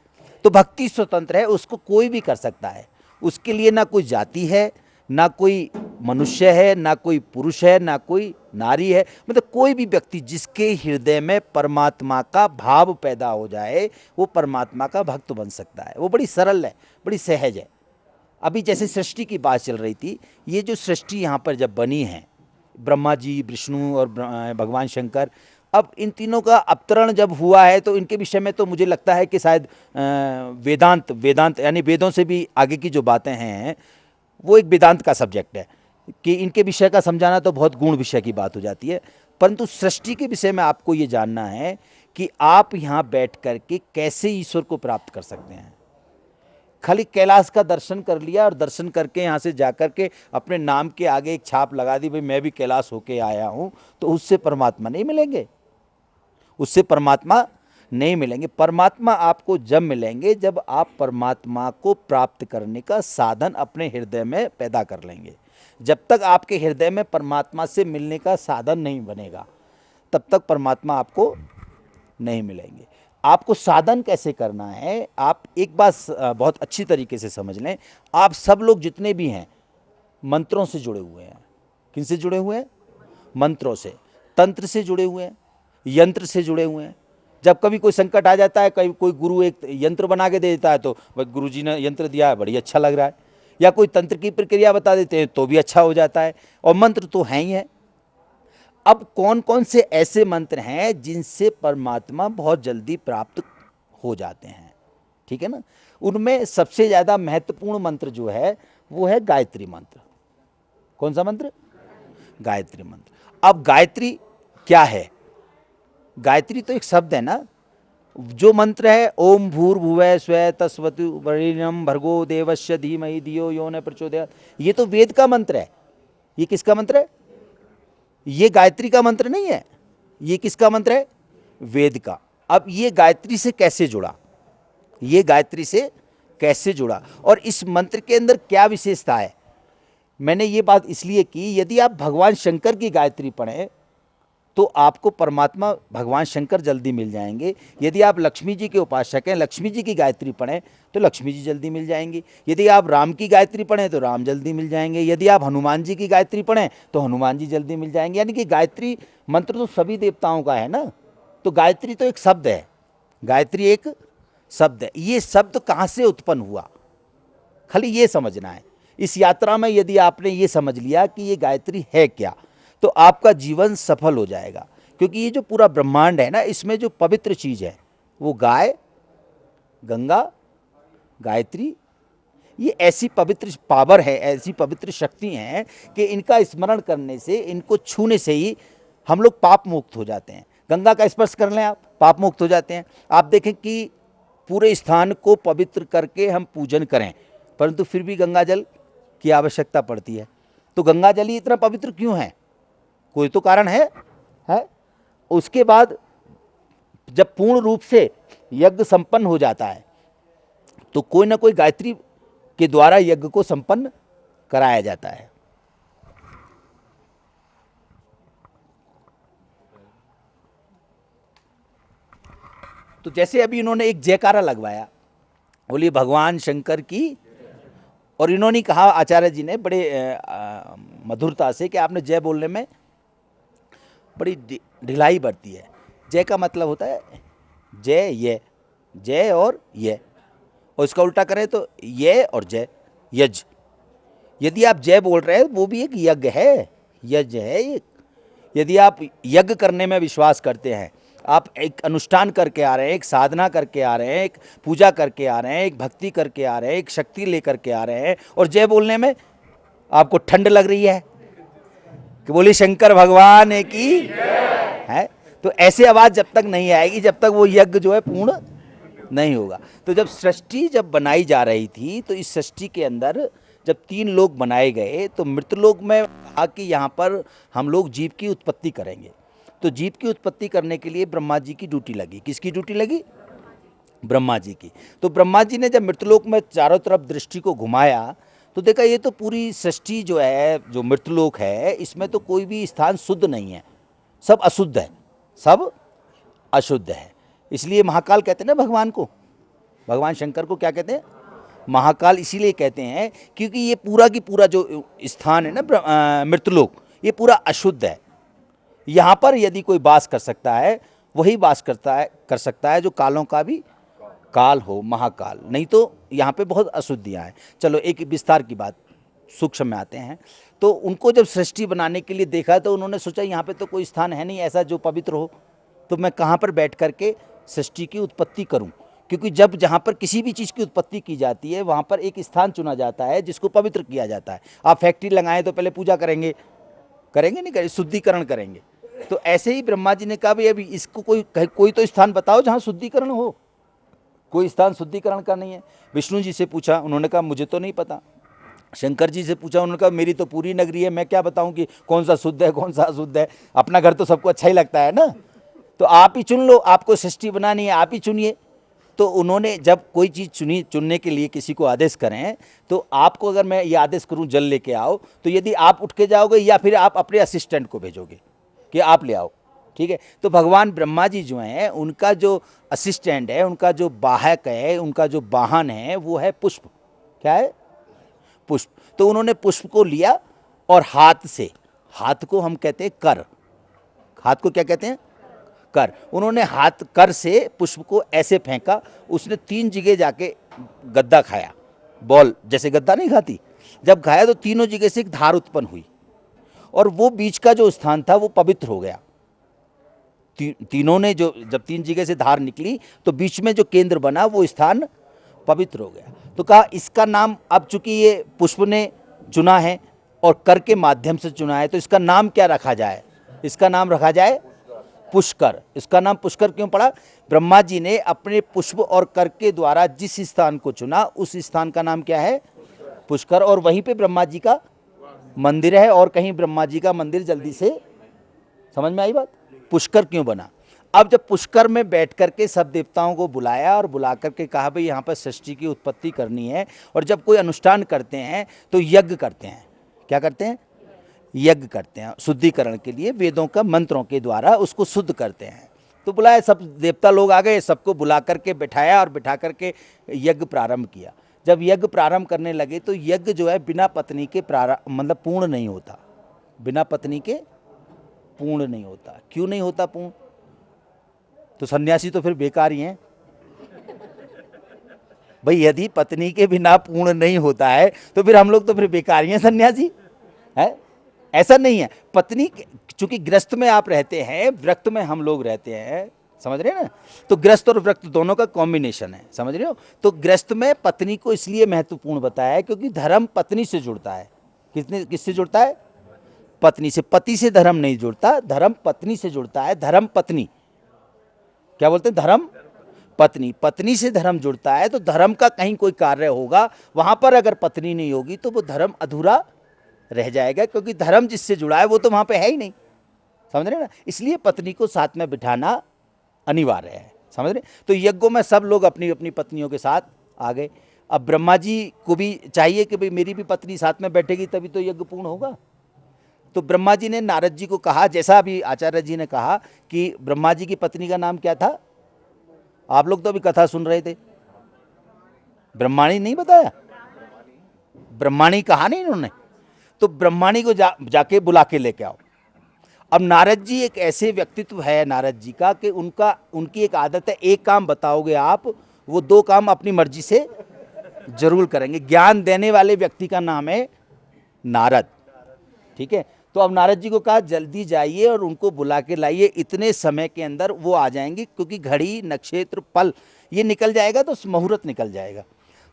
तो भक्ति स्वतंत्र है, उसको कोई भी कर सकता है। उसके लिए ना कोई जाति है, ना कोई मनुष्य है, ना कोई पुरुष है, ना कोई नारी है, मतलब कोई भी व्यक्ति जिसके हृदय में परमात्मा का भाव पैदा हो जाए वो परमात्मा का भक्त बन सकता है। वो बड़ी सरल है, बड़ी सहज है। अभी जैसे सृष्टि की बात चल रही थी, ये जो सृष्टि यहाँ पर जब बनी है, ब्रह्मा जी, विष्णु और भगवान शंकर, अब इन तीनों का अवतरण जब हुआ है तो इनके विषय में तो मुझे लगता है कि शायद वेदांत यानी वेदों से भी आगे की जो बातें हैं वो एक वेदांत का सब्जेक्ट है कि इनके विषय का समझाना तो बहुत गूढ़ विषय की बात हो जाती है। परंतु सृष्टि के विषय में आपको ये जानना है कि आप यहाँ बैठ कर के कैसे ईश्वर को प्राप्त कर सकते हैं। खाली कैलाश का दर्शन कर लिया और दर्शन करके यहाँ से जाकर के अपने नाम के आगे एक छाप लगा दी, भाई मैं भी कैलाश होके आया हूँ, तो उससे परमात्मा नहीं मिलेंगे, उससे परमात्मा नहीं मिलेंगे। परमात्मा आपको जब मिलेंगे जब आप परमात्मा को प्राप्त करने का साधन अपने हृदय में पैदा कर लेंगे। जब तक आपके हृदय में परमात्मा से मिलने का साधन नहीं बनेगा तब तक परमात्मा आपको नहीं मिलेंगे। आपको साधन कैसे करना है, आप एक बात बहुत अच्छी तरीके से समझ लें। आप सब लोग जितने भी हैं मंत्रों से जुड़े हुए हैं। किनसे जुड़े हुए हैं? मंत्रों से। तंत्र से जुड़े हुए हैं, यंत्र से जुड़े हुए हैं। जब कभी कोई संकट आ जाता है, कभी कोई गुरु एक यंत्र बना के दे देता है तो गुरु जी ने यंत्र दिया है, बड़ी अच्छा लग रहा है, या कोई तंत्र की प्रक्रिया बता देते हैं तो भी अच्छा हो जाता है। और मंत्र तो हैं ही है। अब कौन कौन से ऐसे मंत्र हैं जिनसे परमात्मा बहुत जल्दी प्राप्त हो जाते हैं? ठीक है ना। उनमें सबसे ज़्यादा महत्वपूर्ण मंत्र जो है वो है गायत्री मंत्र। कौन सा मंत्र? गायत्री मंत्र। अब गायत्री क्या है? गायत्री तो एक शब्द है ना। जो मंत्र है ओम भूर्भुवः स्वः तस्सवितुर्वरेण्यं भर्गो देवस्य धीमहि धियो यो न प्रचोदयात्, ये तो वेद का मंत्र है। ये किसका मंत्र है? ये गायत्री का मंत्र नहीं है। ये किसका मंत्र है? वेद का। अब ये गायत्री से कैसे जुड़ा? ये गायत्री से कैसे जुड़ा और इस मंत्र के अंदर क्या विशेषता है? मैंने ये बात इसलिए की, यदि आप भगवान शंकर की गायत्री पढ़ें तो आपको परमात्मा भगवान शंकर जल्दी मिल जाएंगे। यदि आप लक्ष्मी जी के उपासक हैं, लक्ष्मी जी की गायत्री पढ़ें तो लक्ष्मी जी जल्दी मिल जाएंगी। यदि आप राम की गायत्री पढ़ें तो राम जल्दी मिल जाएंगे। यदि आप हनुमान जी की गायत्री पढ़ें तो हनुमान जी जल्दी मिल जाएंगे। यानी कि गायत्री मंत्र तो सभी देवताओं का है ना। तो गायत्री तो एक शब्द है, गायत्री एक शब्द है। ये शब्द कहाँ से उत्पन्न हुआ, खाली ये समझना है। इस यात्रा में यदि आपने ये समझ लिया कि ये गायत्री है क्या, तो आपका जीवन सफल हो जाएगा। क्योंकि ये जो पूरा ब्रह्मांड है ना, इसमें जो पवित्र चीज़ है वो गाय, गंगा, गायत्री, ये ऐसी पवित्र पावर है, ऐसी पवित्र शक्ति हैं कि इनका स्मरण करने से, इनको छूने से ही हम लोग पाप मुक्त हो जाते हैं। गंगा का स्पर्श कर लें आप, पाप मुक्त हो जाते हैं। आप देखें कि पूरे स्थान को पवित्र करके हम पूजन करें, परंतु फिर भी गंगा जल की आवश्यकता पड़ती है। तो गंगा जल ही इतना पवित्र क्यों है? कोई तो कारण है। उसके बाद जब पूर्ण रूप से यज्ञ संपन्न हो जाता है तो कोई ना कोई गायत्री के द्वारा यज्ञ को संपन्न कराया जाता है। तो जैसे अभी इन्होंने एक जयकारा लगवाया, बोलिए भगवान शंकर की, और इन्होंने कहा, आचार्य जी ने बड़े मधुरता से, कि आपने जय बोलने में बड़ी ढिलाई बरती है। जय का मतलब होता है जय, ये जय और ये, और इसका उल्टा करें तो ये और जय, यज्ञ। यदि आप जय बोल रहे हैं वो भी एक यज्ञ है, यज्ञ है एक। यदि आप यज्ञ करने में विश्वास करते हैं, आप एक अनुष्ठान करके आ रहे हैं, एक साधना करके आ रहे हैं, एक पूजा करके आ रहे हैं, एक भक्ति करके आ रहे हैं, एक शक्ति लेकर के आ रहे हैं, और जय बोलने में आपको ठंड लग रही है कि बोली शंकर भगवान की है, तो ऐसे आवाज़ जब तक नहीं आएगी, जब तक वो यज्ञ जो है पूर्ण नहीं होगा। तो जब सृष्टि जब बनाई जा रही थी, तो इस सृष्टि के अंदर जब 3 लोक बनाए गए, तो मृतलोक में कहा कि यहाँ पर हम लोग जीव की उत्पत्ति करेंगे। तो जीव की उत्पत्ति करने के लिए ब्रह्मा जी की ड्यूटी लगी। किसकी ड्यूटी लगी? ब्रह्मा जी की। तो ब्रह्मा जी ने जब मृतलोक में चारों तरफ दृष्टि को घुमाया तो देखा ये तो पूरी सृष्टि जो है, जो मृतलोक है, इसमें तो कोई भी स्थान शुद्ध नहीं है, सब अशुद्ध है, सब अशुद्ध है। इसलिए महाकाल कहते हैं ना भगवान को, भगवान शंकर को क्या कहते हैं? महाकाल इसीलिए कहते हैं क्योंकि ये पूरा की पूरा जो स्थान है ना मृतलोक, ये पूरा अशुद्ध है। यहाँ पर यदि कोई वास कर सकता है, वही वास कर सकता है जो कालों का भी काल हो, महाकाल। नहीं तो यहाँ पे बहुत अशुद्धियाँ हैं। चलो एक विस्तार की बात, सूक्ष्म में आते हैं। तो उनको जब सृष्टि बनाने के लिए देखा तो उन्होंने सोचा यहाँ पे तो कोई स्थान है नहीं ऐसा जो पवित्र हो, तो मैं कहाँ पर बैठ करके सृष्टि की उत्पत्ति करूँ। क्योंकि जब जहाँ पर किसी भी चीज़ की उत्पत्ति की जाती है, वहाँ पर एक स्थान चुना जाता है जिसको पवित्र किया जाता है। आप फैक्ट्री लगाएं तो पहले पूजा करेंगे नहीं करेंगे, शुद्धिकरण करेंगे। तो ऐसे ही ब्रह्मा जी ने कहा भाई अभी इसको कोई तो स्थान बताओ जहाँ शुद्धिकरण हो। कोई स्थान शुद्धिकरण का नहीं है। विष्णु जी से पूछा, उन्होंने कहा मुझे तो नहीं पता। शंकर जी से पूछा, उन्होंने कहा मेरी तो पूरी नगरी है, मैं क्या बताऊं कि कौन सा शुद्ध है कौन सा अशुद्ध है। अपना घर तो सबको अच्छा ही लगता है ना, तो आप ही चुन लो, आपको सृष्टि बनानी है आप ही चुनिए। तो उन्होंने जब कोई चीज़ चुनने के लिए किसी को आदेश करें, तो आपको अगर मैं ये आदेश करूं जल लेके आओ, तो यदि आप उठ के जाओगे या फिर आप अपने असिस्टेंट को भेजोगे कि आप ले आओ, ठीक है। तो भगवान ब्रह्मा जी जो हैं, उनका जो असिस्टेंट है, उनका जो वाहक है, उनका जो वाहन है, वो है पुष्प। क्या है? पुष्प। तो उन्होंने पुष्प को लिया और हाथ से, हाथ को हम कहते हैं कर, हाथ को क्या कहते हैं? कर। उन्होंने हाथ कर से पुष्प को ऐसे फेंका, उसने 3 जगह जाके गद्दा खाया, बॉल जैसे गद्दा नहीं खाती, जब खाया तो तीनों जगह से एक धार उत्पन्न हुई और वो बीच का जो स्थान था वो पवित्र हो गया। तीनों ने जो जब 3 जगह से धार निकली तो बीच में जो केंद्र बना वो स्थान पवित्र हो गया। तो कहा इसका नाम, अब चूंकि ये पुष्प ने चुना है और कर के माध्यम से चुना है, तो इसका नाम क्या रखा जाए? इसका नाम रखा जाए पुष्कर। इसका नाम पुष्कर क्यों पड़ा? ब्रह्मा जी ने अपने पुष्प और कर के द्वारा जिस स्थान को चुना उस स्थान का नाम क्या है? पुष्कर। और वहीं पे ब्रह्मा जी का मंदिर है। और कहीं ब्रह्मा जी का मंदिर जल्दी से समझ में आई बात? पुष्कर क्यों बना? अब जब पुष्कर में बैठ करके सब देवताओं को बुलाया और बुला करके कहा भाई यहाँ पर सृष्टि की उत्पत्ति करनी है, और जब कोई अनुष्ठान करते हैं तो यज्ञ करते हैं। क्या करते हैं? यज्ञ करते हैं शुद्धिकरण के लिए, वेदों का मंत्रों के द्वारा उसको शुद्ध करते हैं। तो बुलाए, सब देवता लोग आ गए, सबको बुला करके बैठाया और बिठा करके यज्ञ प्रारंभ किया। जब यज्ञ प्रारंभ करने लगे तो यज्ञ जो है बिना पत्नी के मतलब पूर्ण नहीं होता। बिना पत्नी के पूर्ण नहीं होता। क्यों नहीं होता पूर्ण? तो सन्यासी तो फिर बेकार ही हैं भाई। यदि पत्नी के बिना पूर्ण नहीं होता है तो फिर हम लोग तो फिर बेकार ही हैं, सन्यासी है। ऐसा नहीं है। पत्नी चूंकि ग्रस्त में आप रहते हैं, व्रत में हम लोग रहते हैं, समझ रहे हैं ना? तो ग्रस्त और व्रत दोनों का कॉम्बिनेशन है, समझ रहे हो? तो ग्रस्त में पत्नी को इसलिए महत्वपूर्ण बताया है क्योंकि धर्म पत्नी से जुड़ता है। किससे जुड़ता है? पत्नी से। पति से धर्म नहीं जुड़ता, धर्म पत्नी से जुड़ता है। धर्म पत्नी क्या बोलते हैं? धर्म पत्नी। पत्नी से धर्म जुड़ता है। तो धर्म का कहीं कोई कार्य होगा, वहां पर अगर पत्नी नहीं होगी तो वो धर्म अधूरा रह जाएगा, क्योंकि धर्म जिससे जुड़ा है वो तो वहां पे है ही नहीं, समझ रहे ना? इसलिए पत्नी को साथ में बिठाना अनिवार्य है, समझ रहे? तो यज्ञों में सब लोग अपनी अपनी पत्नियों के साथ आ गए। अब ब्रह्मा जी को भी चाहिए कि भाई मेरी भी पत्नी साथ में बैठेगी तभी तो यज्ञ पूर्ण होगा। तो ब्रह्मा जी ने नारद जी को कहा, जैसा अभी आचार्य जी ने कहा कि ब्रह्मा जी की पत्नी का नाम क्या था? आप लोग तो अभी कथा सुन रहे थे, ब्रह्माणी नहीं बताया? ब्रह्माणी कहा नहीं इन्होंने? तो ब्रह्माणी को जाके बुला के लेके आओ। अब नारद जी एक ऐसे व्यक्तित्व है नारद जी का कि उनकी एक आदत है, एक काम बताओगे आप, वो 2 काम अपनी मर्जी से जरूर करेंगे। ज्ञान देने वाले व्यक्ति का नाम है नारद, ठीक है? तो अब नारद जी को कहा जल्दी जाइए और उनको बुला के लाइए, इतने समय के अंदर वो आ जाएंगे, क्योंकि घड़ी नक्षत्र पल ये निकल जाएगा तो मुहूर्त निकल जाएगा।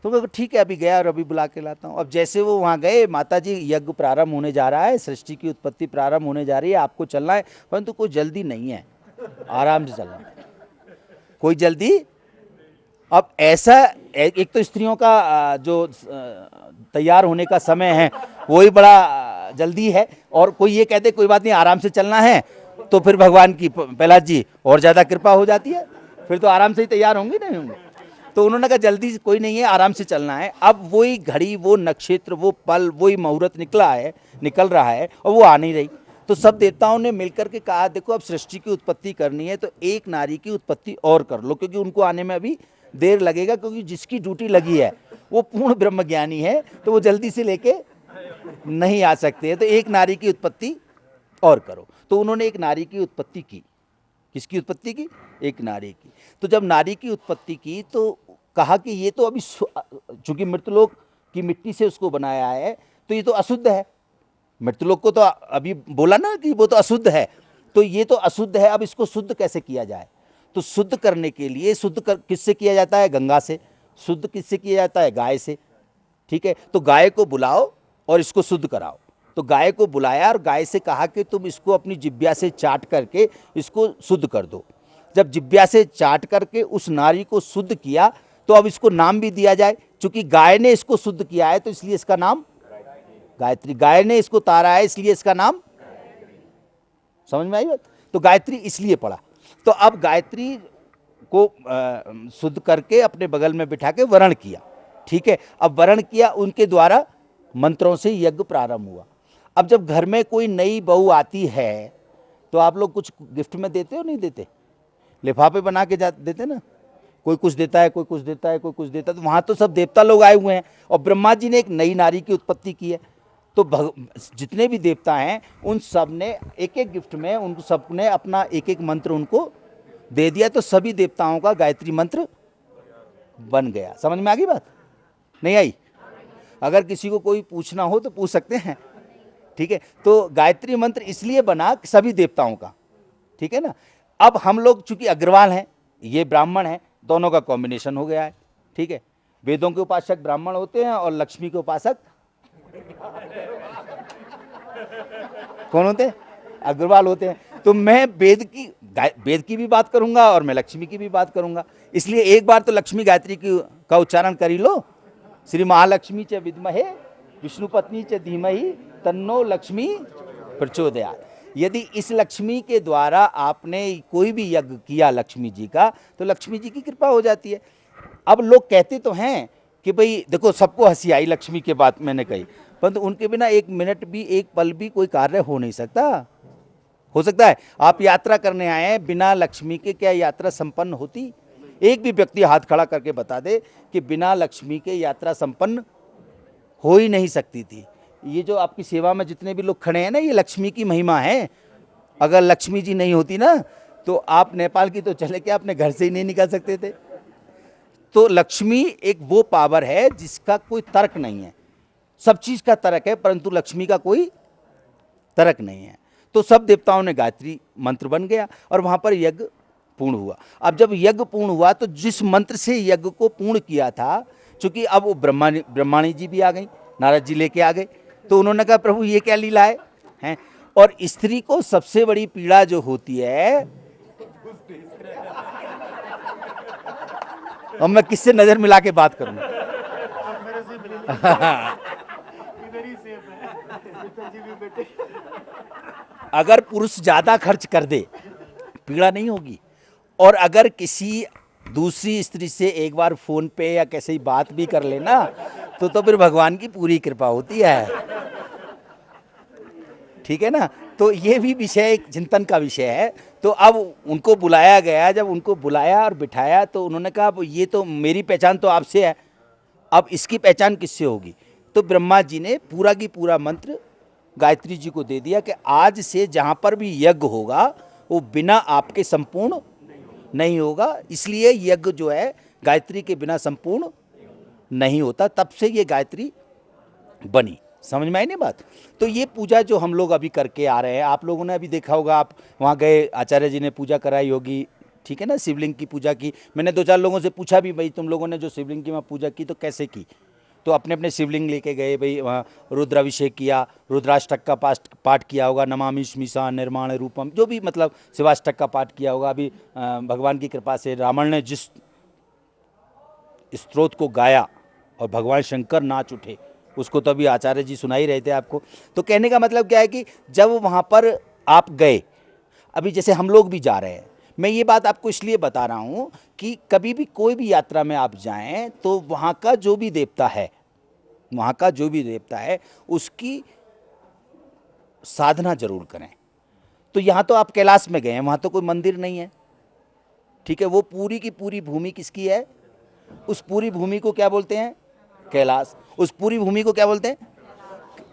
तो ठीक है, अभी गया और अभी बुला के लाता हूँ। अब जैसे वो वहाँ गए, माता जी यज्ञ प्रारंभ होने जा रहा है, सृष्टि की उत्पत्ति प्रारंभ होने जा रही है, आपको चलना है, परंतु कोई जल्दी नहीं है, आराम से चलना है, कोई जल्दी। अब ऐसा एक तो स्त्रियों का जो तैयार होने का समय है वही बड़ा जल्दी है, और कोई ये कहते कोई बात नहीं आराम से चलना है, तो फिर भगवान की प्रहलाद जी और ज़्यादा कृपा हो जाती है, फिर तो आराम से ही तैयार होंगे नहीं होंगे। तो उन्होंने कहा जल्दी कोई नहीं है, आराम से चलना है। अब वही घड़ी, वो नक्षत्र, वो पल, वही मुहूर्त निकल रहा है और वो आ नहीं रही। तो सब देवताओं ने मिलकर के कहा देखो अब सृष्टि की उत्पत्ति करनी है तो एक नारी की उत्पत्ति और कर लो, क्योंकि उनको आने में अभी देर लगेगा, क्योंकि जिसकी ड्यूटी लगी है वो पूर्ण ब्रह्मज्ञानी है, तो वो जल्दी से लेके नहीं आ सकते हैं, तो एक नारी की उत्पत्ति और करो। तो उन्होंने एक नारी की उत्पत्ति की। किसकी उत्पत्ति की? एक नारी की। तो जब नारी की उत्पत्ति की तो कहा कि ये तो अभी चूंकि मृतलोक की मिट्टी से उसको बनाया है तो ये तो अशुद्ध है। मृतलोक को तो अभी बोला ना कि वो तो अशुद्ध है, तो ये तो अशुद्ध है, अब इसको शुद्ध कैसे किया जाए? तो शुद्ध करने के लिए किससे किया जाता है? गंगा से। शुद्ध किससे किया जाता है? गाय से, ठीक है? तो गाय को बुलाओ और इसको शुद्ध कराओ। तो गाय को बुलाया और गाय से कहा कि तुम इसको अपनी जिब्या से चाट करके इसको शुद्ध कर दो। जब जिब्या से चाट करके उस नारी को शुद्ध किया तो अब इसको नाम भी दिया जाए, चूंकि गाय ने इसको शुद्ध किया है तो इसलिए इसका नाम गायत्री। गाय ने इसको तारा है इसलिए इसका नाम, समझ में आई बात? तो गायत्री इसलिए पड़ा। तो अब गायत्री को शुद्ध करके अपने बगल में बिठा के वरण किया, ठीक है? अब वरण किया, उनके द्वारा मंत्रों से यज्ञ प्रारंभ हुआ। अब जब घर में कोई नई बहू आती है तो आप लोग कुछ गिफ्ट में देते हो नहीं देते? लिफाफे बना के देते ना, कोई कुछ देता है, कोई कुछ देता है, कोई कुछ देता है। तो वहाँ तो सब देवता लोग आए हुए हैं और ब्रह्मा जी ने एक नई नारी की उत्पत्ति की है, तो जितने भी देवता हैं उन सब ने एक एक गिफ्ट में उनको सबने अपना एक एक मंत्र उनको दे दिया, तो सभी देवताओं का गायत्री मंत्र बन गया। समझ में आ गई बात? नहीं आई? अगर किसी को कोई पूछना हो तो पूछ सकते हैं, ठीक है? तो गायत्री मंत्र इसलिए बना सभी देवताओं का, ठीक है ना? अब हम लोग चूंकि अग्रवाल हैं, ये ब्राह्मण हैं, दोनों का कॉम्बिनेशन हो गया है, ठीक है? वेदों के उपासक ब्राह्मण होते हैं और लक्ष्मी के उपासक कौन होते हैं? अग्रवाल होते हैं। तो मैं वेद की वेद की भी बात करूंगा और मैं लक्ष्मी की भी बात करूंगा। इसलिए एक बार तो लक्ष्मी गायत्री का उच्चारण कर ही लो। श्री महालक्ष्मी च विद्महे विष्णु पत्नी च धीमहि तन्नो लक्ष्मी प्रचोदयात्। यदि इस लक्ष्मी के द्वारा आपने कोई भी यज्ञ किया लक्ष्मी जी का, तो लक्ष्मी जी की कृपा हो जाती है। अब लोग कहते तो हैं कि भाई देखो, सबको हंसी आई लक्ष्मी के बात मैंने कही, परंतु उनके बिना एक मिनट भी, एक पल भी कोई कार्य हो नहीं सकता। हो सकता है आप यात्रा करने आए हैं, बिना लक्ष्मी के क्या यात्रा संपन्न होती? एक भी व्यक्ति हाथ खड़ा करके बता दे कि बिना लक्ष्मी के यात्रा संपन्न हो ही नहीं सकती थी। ये जो आपकी सेवा में जितने भी लोग खड़े हैं ना, ये लक्ष्मी की महिमा है। अगर लक्ष्मी जी नहीं होती ना, तो आप नेपाल की तो चले के अपने घर से ही नहीं निकल सकते थे। तो लक्ष्मी एक वो पावर है जिसका कोई तर्क नहीं है। सब चीज का तर्क है, परंतु लक्ष्मी का कोई तर्क नहीं है। तो सब देवताओं ने गायत्री मंत्र बन गया और वहां पर यज्ञ पूर्ण हुआ। अब जब यज्ञ पूर्ण हुआ, तो जिस मंत्र से यज्ञ को पूर्ण किया था, चूंकि अब वो ब्रह्माणी जी भी आ गई, नारद जी लेके आ गए, तो उन्होंने कहा प्रभु ये क्या लीला है? और स्त्री को सबसे बड़ी पीड़ा जो होती है, अब मैं किससे नजर मिला के बात करूं? अगर पुरुष ज्यादा खर्च कर दे, पीड़ा नहीं होगी। और अगर किसी दूसरी स्त्री से एक बार फोन पे या कैसे ही बात भी कर लेना, तो फिर भगवान की पूरी कृपा होती है। ठीक है ना? तो ये भी विषय एक चिंतन का विषय है। तो अब उनको बुलाया गया, जब उनको बुलाया और बिठाया, तो उन्होंने कहा ये तो मेरी पहचान तो आपसे है, अब इसकी पहचान किससे होगी? तो ब्रह्मा जी ने पूरा की पूरा मंत्र गायत्री जी को दे दिया कि आज से जहाँ पर भी यज्ञ होगा वो बिना आपके संपूर्ण नहीं होगा। इसलिए यज्ञ जो है गायत्री के बिना संपूर्ण नहीं होता। तब से ये गायत्री बनी। समझ में आई नहीं बात? तो ये पूजा जो हम लोग अभी करके आ रहे हैं, आप लोगों ने अभी देखा होगा, आप वहाँ गए, आचार्य जी ने पूजा कराई होगी, ठीक है ना? शिवलिंग की पूजा की। मैंने 2-4 लोगों से पूछा भी, भाई तुम लोगों ने जो शिवलिंग की वहाँ पूजा की तो कैसे की? तो अपने अपने शिवलिंग लेके गए, भाई वहाँ रुद्राभिषेक किया, रुद्राष्टक का पाठ किया होगा, नमामि स्मिषा निर्माण रूपम, जो भी मतलब शिवाष्टक का पाठ किया होगा। अभी भगवान की कृपा से रावण ने जिस स्तोत्र को गाया और भगवान शंकर नाच उठे, उसको तो अभी आचार्य जी सुना ही रहे थे आपको। तो कहने का मतलब क्या है कि जब वहाँ पर आप गए, अभी जैसे हम लोग भी जा रहे हैं, मैं ये बात आपको इसलिए बता रहा हूँ कि कभी भी कोई भी यात्रा में आप जाएं तो वहाँ का जो भी देवता है, वहाँ का जो भी देवता है उसकी साधना जरूर करें। तो यहाँ तो आप कैलाश में गए हैं, वहाँ तो कोई मंदिर नहीं है, ठीक है? वो पूरी की पूरी भूमि किसकी है? उस पूरी भूमि को क्या बोलते हैं? कैलाश। उस पूरी भूमि को क्या बोलते हैं?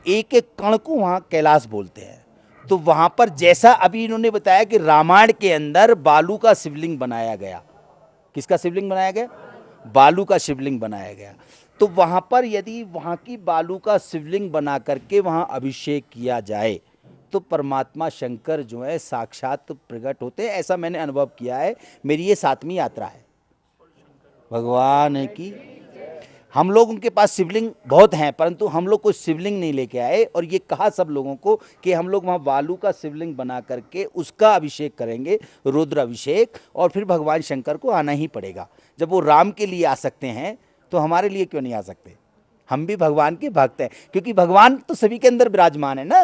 एक एक कण को वहाँ कैलाश बोलते हैं। तो वहाँ पर जैसा अभी इन्होंने बताया कि रामायण के अंदर बालू का शिवलिंग बनाया गया। किसका शिवलिंग बनाया गया? बालू का शिवलिंग बनाया गया। तो वहाँ पर यदि वहाँ की बालू का शिवलिंग बना करके वहाँ अभिषेक किया जाए तो परमात्मा शंकर जो है साक्षात प्रकट होते हैं। ऐसा मैंने अनुभव किया है। मेरी ये 7वीं यात्रा है। भगवान की हम लोग उनके पास शिवलिंग बहुत हैं, परंतु हम लोग कोई शिवलिंग नहीं लेके आए और ये कहा सब लोगों को कि हम लोग वहाँ बालू का शिवलिंग बना करके उसका अभिषेक करेंगे, रुद्र अभिषेक, और फिर भगवान शंकर को आना ही पड़ेगा। जब वो राम के लिए आ सकते हैं तो हमारे लिए क्यों नहीं आ सकते? हम भी भगवान के भक्त हैं, क्योंकि भगवान तो सभी के अंदर विराजमान है ना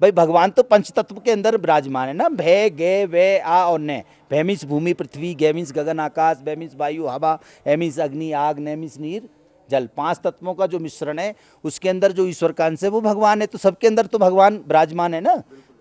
भाई। भगवान तो पंच तत्व के अंदर विराजमान है ना। भय, गे, वे, आ और ने। भय मीन्स भूमि पृथ्वी, गे मीन्स गगन आकाश, भय मीन्स वायु हवा, ए मीन्स अग्नि आग, ने मीन्स नीर जल। 5 तत्वों का जो मिश्रण है उसके अंदर जो ईश्वर का अंश है वो भगवान है। तो सबके अंदर तो भगवान विराजमान है ना।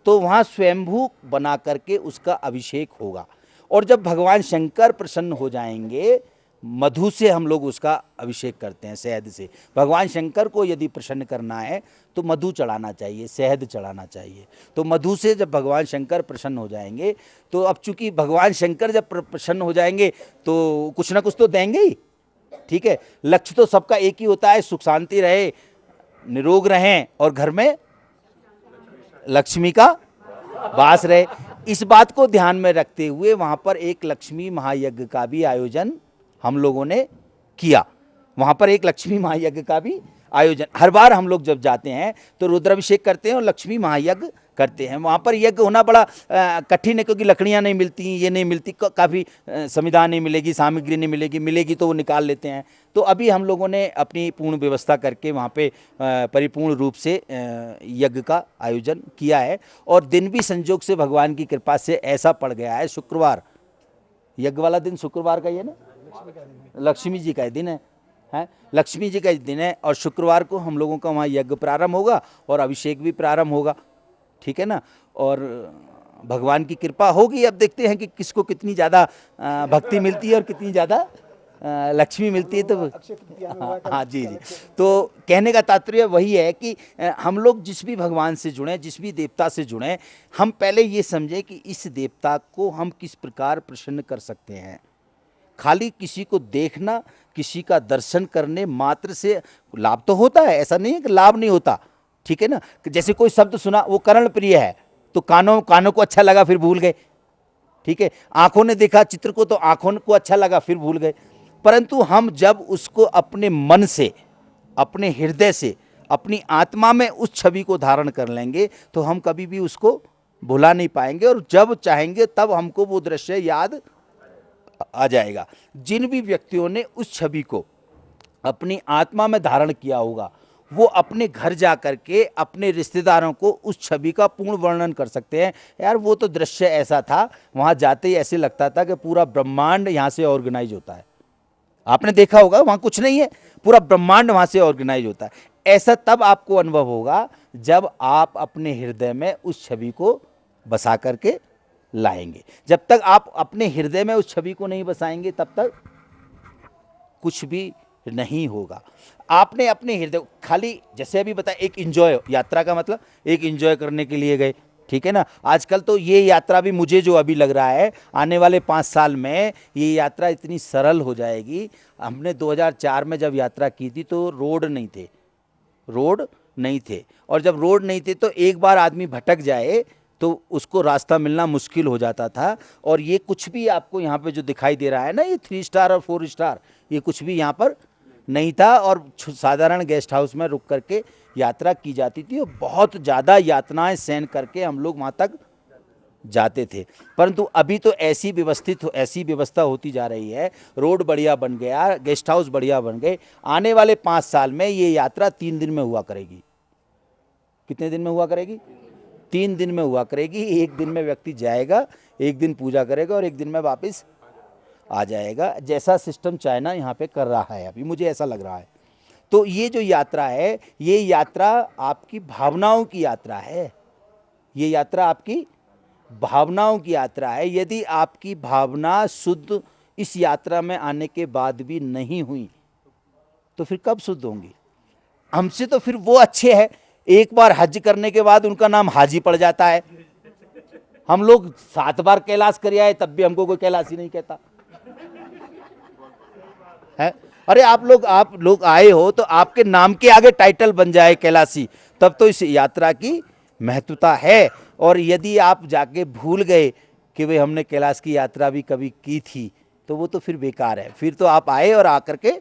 तो वहाँ स्वयंभू बना करके उसका अभिषेक होगा। और जब भगवान शंकर प्रसन्न हो जाएंगे, मधु से हम लोग उसका अभिषेक करते हैं, शहद से। भगवान शंकर को यदि प्रसन्न करना है तो मधु चढ़ाना चाहिए, शहद चढ़ाना चाहिए। तो मधु से जब भगवान शंकर प्रसन्न हो जाएंगे, तो अब चूंकि भगवान शंकर जब प्रसन्न हो जाएंगे तो कुछ ना कुछ तो देंगे ही, ठीक है? लक्ष्य तो सबका एक ही होता है, सुख शांति रहे, निरोग रहें और घर में लक्ष्मी का वास रहे। इस बात को ध्यान में रखते हुए वहाँ पर एक लक्ष्मी महायज्ञ का भी आयोजन हम लोगों ने किया। वहाँ पर एक लक्ष्मी महायज्ञ का भी आयोजन। हर बार हम लोग जब जाते हैं तो रुद्राभिषेक करते हैं और लक्ष्मी महायज्ञ करते हैं। वहाँ पर यज्ञ होना बड़ा कठिन है, क्योंकि लकड़ियाँ नहीं मिलती, ये नहीं मिलती, काफ़ी संविदा नहीं मिलेगी, सामग्री नहीं मिलेगी, मिलेगी तो वो निकाल लेते हैं। तो अभी हम लोगों ने अपनी पूर्ण व्यवस्था करके वहाँ पे परिपूर्ण रूप से यज्ञ का आयोजन किया है। और दिन भी संजोग से भगवान की कृपा से ऐसा पड़ गया है, शुक्रवार, यज्ञ वाला दिन शुक्रवार का ही है ना, लक्ष्मी जी का दिन है, लक्ष्मी जी का दिन है। और शुक्रवार को हम लोगों का वहाँ यज्ञ प्रारंभ होगा और अभिषेक भी प्रारंभ होगा, ठीक है ना। और भगवान की कृपा होगी। अब देखते हैं कि किसको कितनी ज़्यादा भक्ति मिलती है और कितनी ज़्यादा लक्ष्मी मिलती है। तो हाँ जी जी। तो कहने का तात्पर्य वही है कि हम लोग जिस भी भगवान से जुड़ें, जिस भी देवता से जुड़ें, हम पहले ये समझें कि इस देवता को हम किस प्रकार प्रसन्न कर सकते हैं। खाली किसी को देखना, किसी का दर्शन करने मात्र से लाभ तो होता है, ऐसा नहीं है कि लाभ नहीं होता, ठीक है ना। जैसे कोई शब्द सुना, वो कर्ण प्रिय है तो कानों को अच्छा लगा फिर भूल गए, ठीक है। आंखों ने देखा चित्र को तो आंखों को अच्छा लगा फिर भूल गए। परंतु हम जब उसको अपने मन से, अपने हृदय से, अपनी आत्मा में उस छवि को धारण कर लेंगे तो हम कभी भी उसको भुला नहीं पाएंगे, और जब चाहेंगे तब हमको वो दृश्य याद आ जाएगा। जिन भी व्यक्तियों ने उस छवि को अपनी आत्मा में धारण किया होगा, वो अपने घर जा कर के अपने रिश्तेदारों को उस छवि का पूर्ण वर्णन कर सकते हैं। यार वो तो दृश्य ऐसा था, वहाँ जाते ही ऐसे लगता था कि पूरा ब्रह्मांड यहाँ से ऑर्गेनाइज होता है। आपने देखा होगा, वहाँ कुछ नहीं है, पूरा ब्रह्मांड वहाँ से ऑर्गेनाइज होता है। ऐसा तब आपको अनुभव होगा जब आप अपने हृदय में उस छवि को बसा करके लाएंगे। जब तक आप अपने हृदय में उस छवि को नहीं बसाएंगे तब तक कुछ भी नहीं होगा। आपने अपने हृदय खाली, जैसे अभी बताया, एक एंजॉय, यात्रा का मतलब एक एंजॉय करने के लिए गए, ठीक है ना। आजकल तो ये यात्रा भी मुझे जो अभी लग रहा है, आने वाले 5 साल में ये यात्रा इतनी सरल हो जाएगी। हमने 2004 में जब यात्रा की थी तो रोड नहीं थे, और जब रोड नहीं थे तो एक बार आदमी भटक जाए तो उसको रास्ता मिलना मुश्किल हो जाता था। और ये कुछ भी आपको यहाँ पे जो दिखाई दे रहा है ना, ये 3 स्टार और 4 स्टार, ये कुछ भी यहाँ पर नहीं था। और साधारण गेस्ट हाउस में रुक करके यात्रा की जाती थी, और बहुत ज़्यादा यातनाएं सहन करके हम लोग वहाँ तक जाते थे। परंतु अभी तो ऐसी व्यवस्था होती जा रही है, रोड बढ़िया बन गया, गेस्ट हाउस बढ़िया बन गए। आने वाले 5 साल में ये यात्रा 3 दिन में हुआ करेगी। कितने दिन में हुआ करेगी? 3 दिन में हुआ करेगी। एक दिन में व्यक्ति जाएगा, एक दिन पूजा करेगा और एक दिन में वापस आ जाएगा, जैसा सिस्टम चाइना यहाँ पे कर रहा है अभी, मुझे ऐसा लग रहा है। तो ये जो यात्रा है, ये यात्रा आपकी भावनाओं की यात्रा है। ये यात्रा आपकी भावनाओं की यात्रा है। यदि आपकी भावना शुद्ध इस यात्रा में आने के बाद भी नहीं हुई तो फिर कब शुद्ध होंगी? हमसे तो फिर वो अच्छे हैं, एक बार हज करने के बाद उनका नाम हाजी पड़ जाता है। हम लोग 7 बार कैलाश कर आए तब भी हमको कोई कैलाशी नहीं कहता है। अरे आप लोग आए हो तो आपके नाम के आगे टाइटल बन जाए कैलाशी, तब तो इस यात्रा की महत्वता है। और यदि आप जाके भूल गए कि भाई हमने कैलाश की यात्रा भी कभी की थी, तो वो तो फिर बेकार है। फिर तो आप आए और आकर के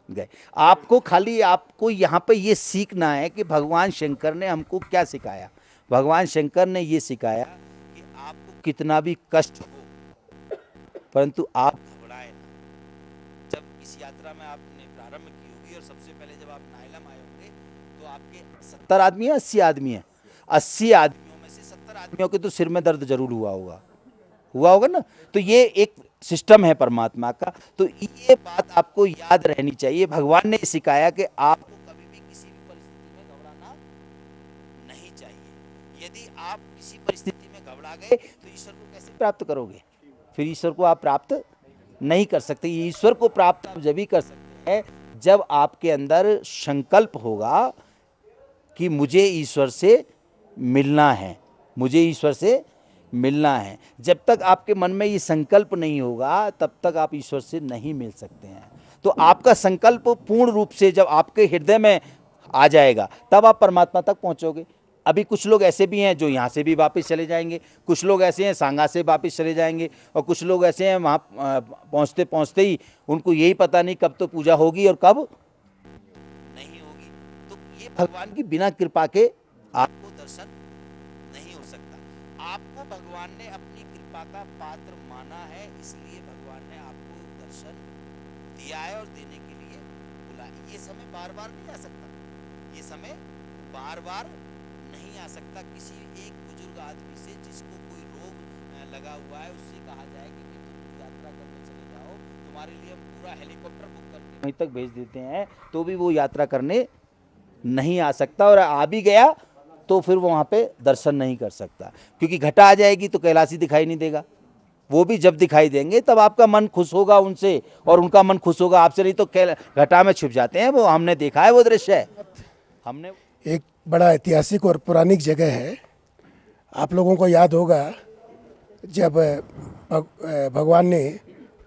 गए। आपको यहाँ पे ये सीखना है कि भगवान शंकर ने हमको क्या सिखाया। भगवान शंकर ने ये सिखाया कि आपको कितना भी कष्ट हो, परंतु आप घबराएं ना। जब इस यात्रा में आपने प्रारंभ की होगी और सबसे पहले जब आप नाइलम आए होंगे तो आपके 70 आदमी है, 80 आदमी है, 80 आदमियों में से 70 आदमियों के तो सिर में दर्द जरूर हुआ होगा ना। तो ये एक सिस्टम है परमात्मा का। तो ये बात आपको याद रहनी चाहिए। भगवान ने सिखाया कि आपको कभी भी किसी भी परिस्थिति में घबराना नहीं चाहिए। यदि आप किसी परिस्थिति में घबरा गए तो ईश्वर को कैसे प्राप्त करोगे? फिर ईश्वर को आप प्राप्त नहीं कर सकते। ईश्वर को प्राप्त आप जब भी कर सकते हैं जब आपके अंदर संकल्प होगा कि मुझे ईश्वर से मिलना है, मुझे ईश्वर से मिलना है। जब तक आपके मन में ये संकल्प नहीं होगा तब तक आप ईश्वर से नहीं मिल सकते हैं। तो आपका संकल्प पूर्ण रूप से जब आपके हृदय में आ जाएगा तब आप परमात्मा तक पहुंचोगे। अभी कुछ लोग ऐसे भी हैं जो यहाँ से भी वापस चले जाएंगे, कुछ लोग ऐसे हैं सांगा से वापस चले जाएंगे, और कुछ लोग ऐसे हैं वहाँ पहुँचते पहुँचते ही उनको यही पता नहीं कब तो पूजा होगी और कब नहीं होगी। तो ये भगवान की बिना कृपा के आपको दर्शन नहीं हो सकता। आपको भगवान ने अपनी कृपा का पात्र माना है, इसलिए भगवान ने आपको दर्शन दिया है और देने के लिए बुलाया। ये समय बार बार नहीं आ सकता, ये समय बार बार नहीं आ सकता। किसी एक बुजुर्ग आदमी से जिसको कोई रोग लगा हुआ है उससे कहा जाए कि तुम यात्रा करने चले जाओ, तुम्हारे लिए हम पूरा हेलीकॉप्टर बुक करके वहीं तक भेज देते हैं, तो भी वो यात्रा करने नहीं आ सकता। और आ भी गया तो फिर वो वहाँ पे दर्शन नहीं कर सकता, क्योंकि घटा आ जाएगी तो कैलाशी दिखाई नहीं देगा। वो भी जब दिखाई देंगे तब आपका मन खुश होगा उनसे और उनका मन खुश होगा आपसे, नहीं तो घटा में छिप जाते हैं। वो हमने देखा है, वो दृश्य है। हमने एक बड़ा ऐतिहासिक और पौराणिक जगह है। आप लोगों को याद होगा जब भगवान ने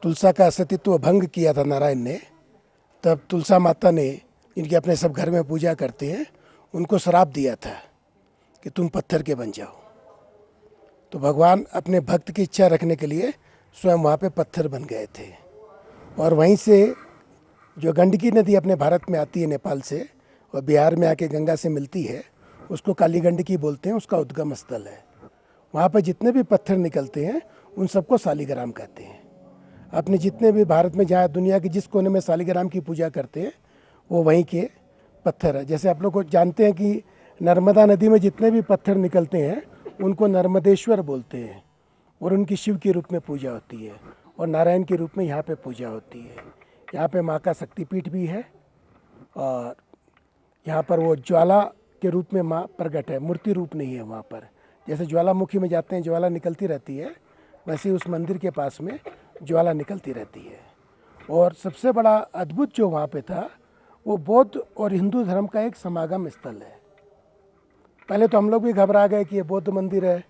तुलसा का सतीत्व भंग किया था नारायण ने, तब तुलसा माता ने, जिनके अपने सब घर में पूजा करते हैं, उनको श्राप दिया था कि तुम पत्थर के बन जाओ। तो भगवान अपने भक्त की इच्छा रखने के लिए स्वयं वहाँ पे पत्थर बन गए थे। और वहीं से जो गंडकी नदी अपने भारत में आती है नेपाल से और बिहार में आके गंगा से मिलती है, उसको काली गंडकी बोलते हैं, उसका उद्गम स्थल है। वहाँ पर जितने भी पत्थर निकलते हैं उन सबको शालिग्राम कहते हैं। अपने जितने भी भारत में जहाँ दुनिया के जिस कोने में शालिग्राम की पूजा करते हैं वो वहीं के पत्थर है। जैसे आप लोग को जानते हैं कि नर्मदा नदी में जितने भी पत्थर निकलते हैं उनको नर्मदेश्वर बोलते हैं और उनकी शिव के रूप में पूजा होती है और नारायण के रूप में यहाँ पे पूजा होती है। यहाँ पे माँ का शक्तिपीठ भी है और यहाँ पर वो ज्वाला के रूप में माँ प्रकट है, मूर्ति रूप नहीं है वहाँ पर। जैसे ज्वालामुखी में जाते हैं ज्वाला निकलती रहती है, वैसे ही उस मंदिर के पास में ज्वाला निकलती रहती है। और सबसे बड़ा अद्भुत जो वहाँ पे था वो बौद्ध और हिंदू धर्म का एक समागम स्थल है। पहले तो हम लोग भी घबरा गए कि ये बौद्ध मंदिर है,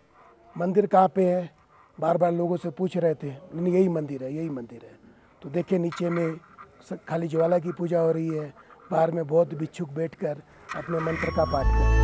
मंदिर कहाँ पे है, बार बार लोगों से पूछ रहे थे, नहीं यही मंदिर है, यही मंदिर है। तो देखिए नीचे में खाली ज्वाला की पूजा हो रही है, बाहर में बौद्ध भिक्षुक बैठकर अपने मंत्र का पाठ करते हैं।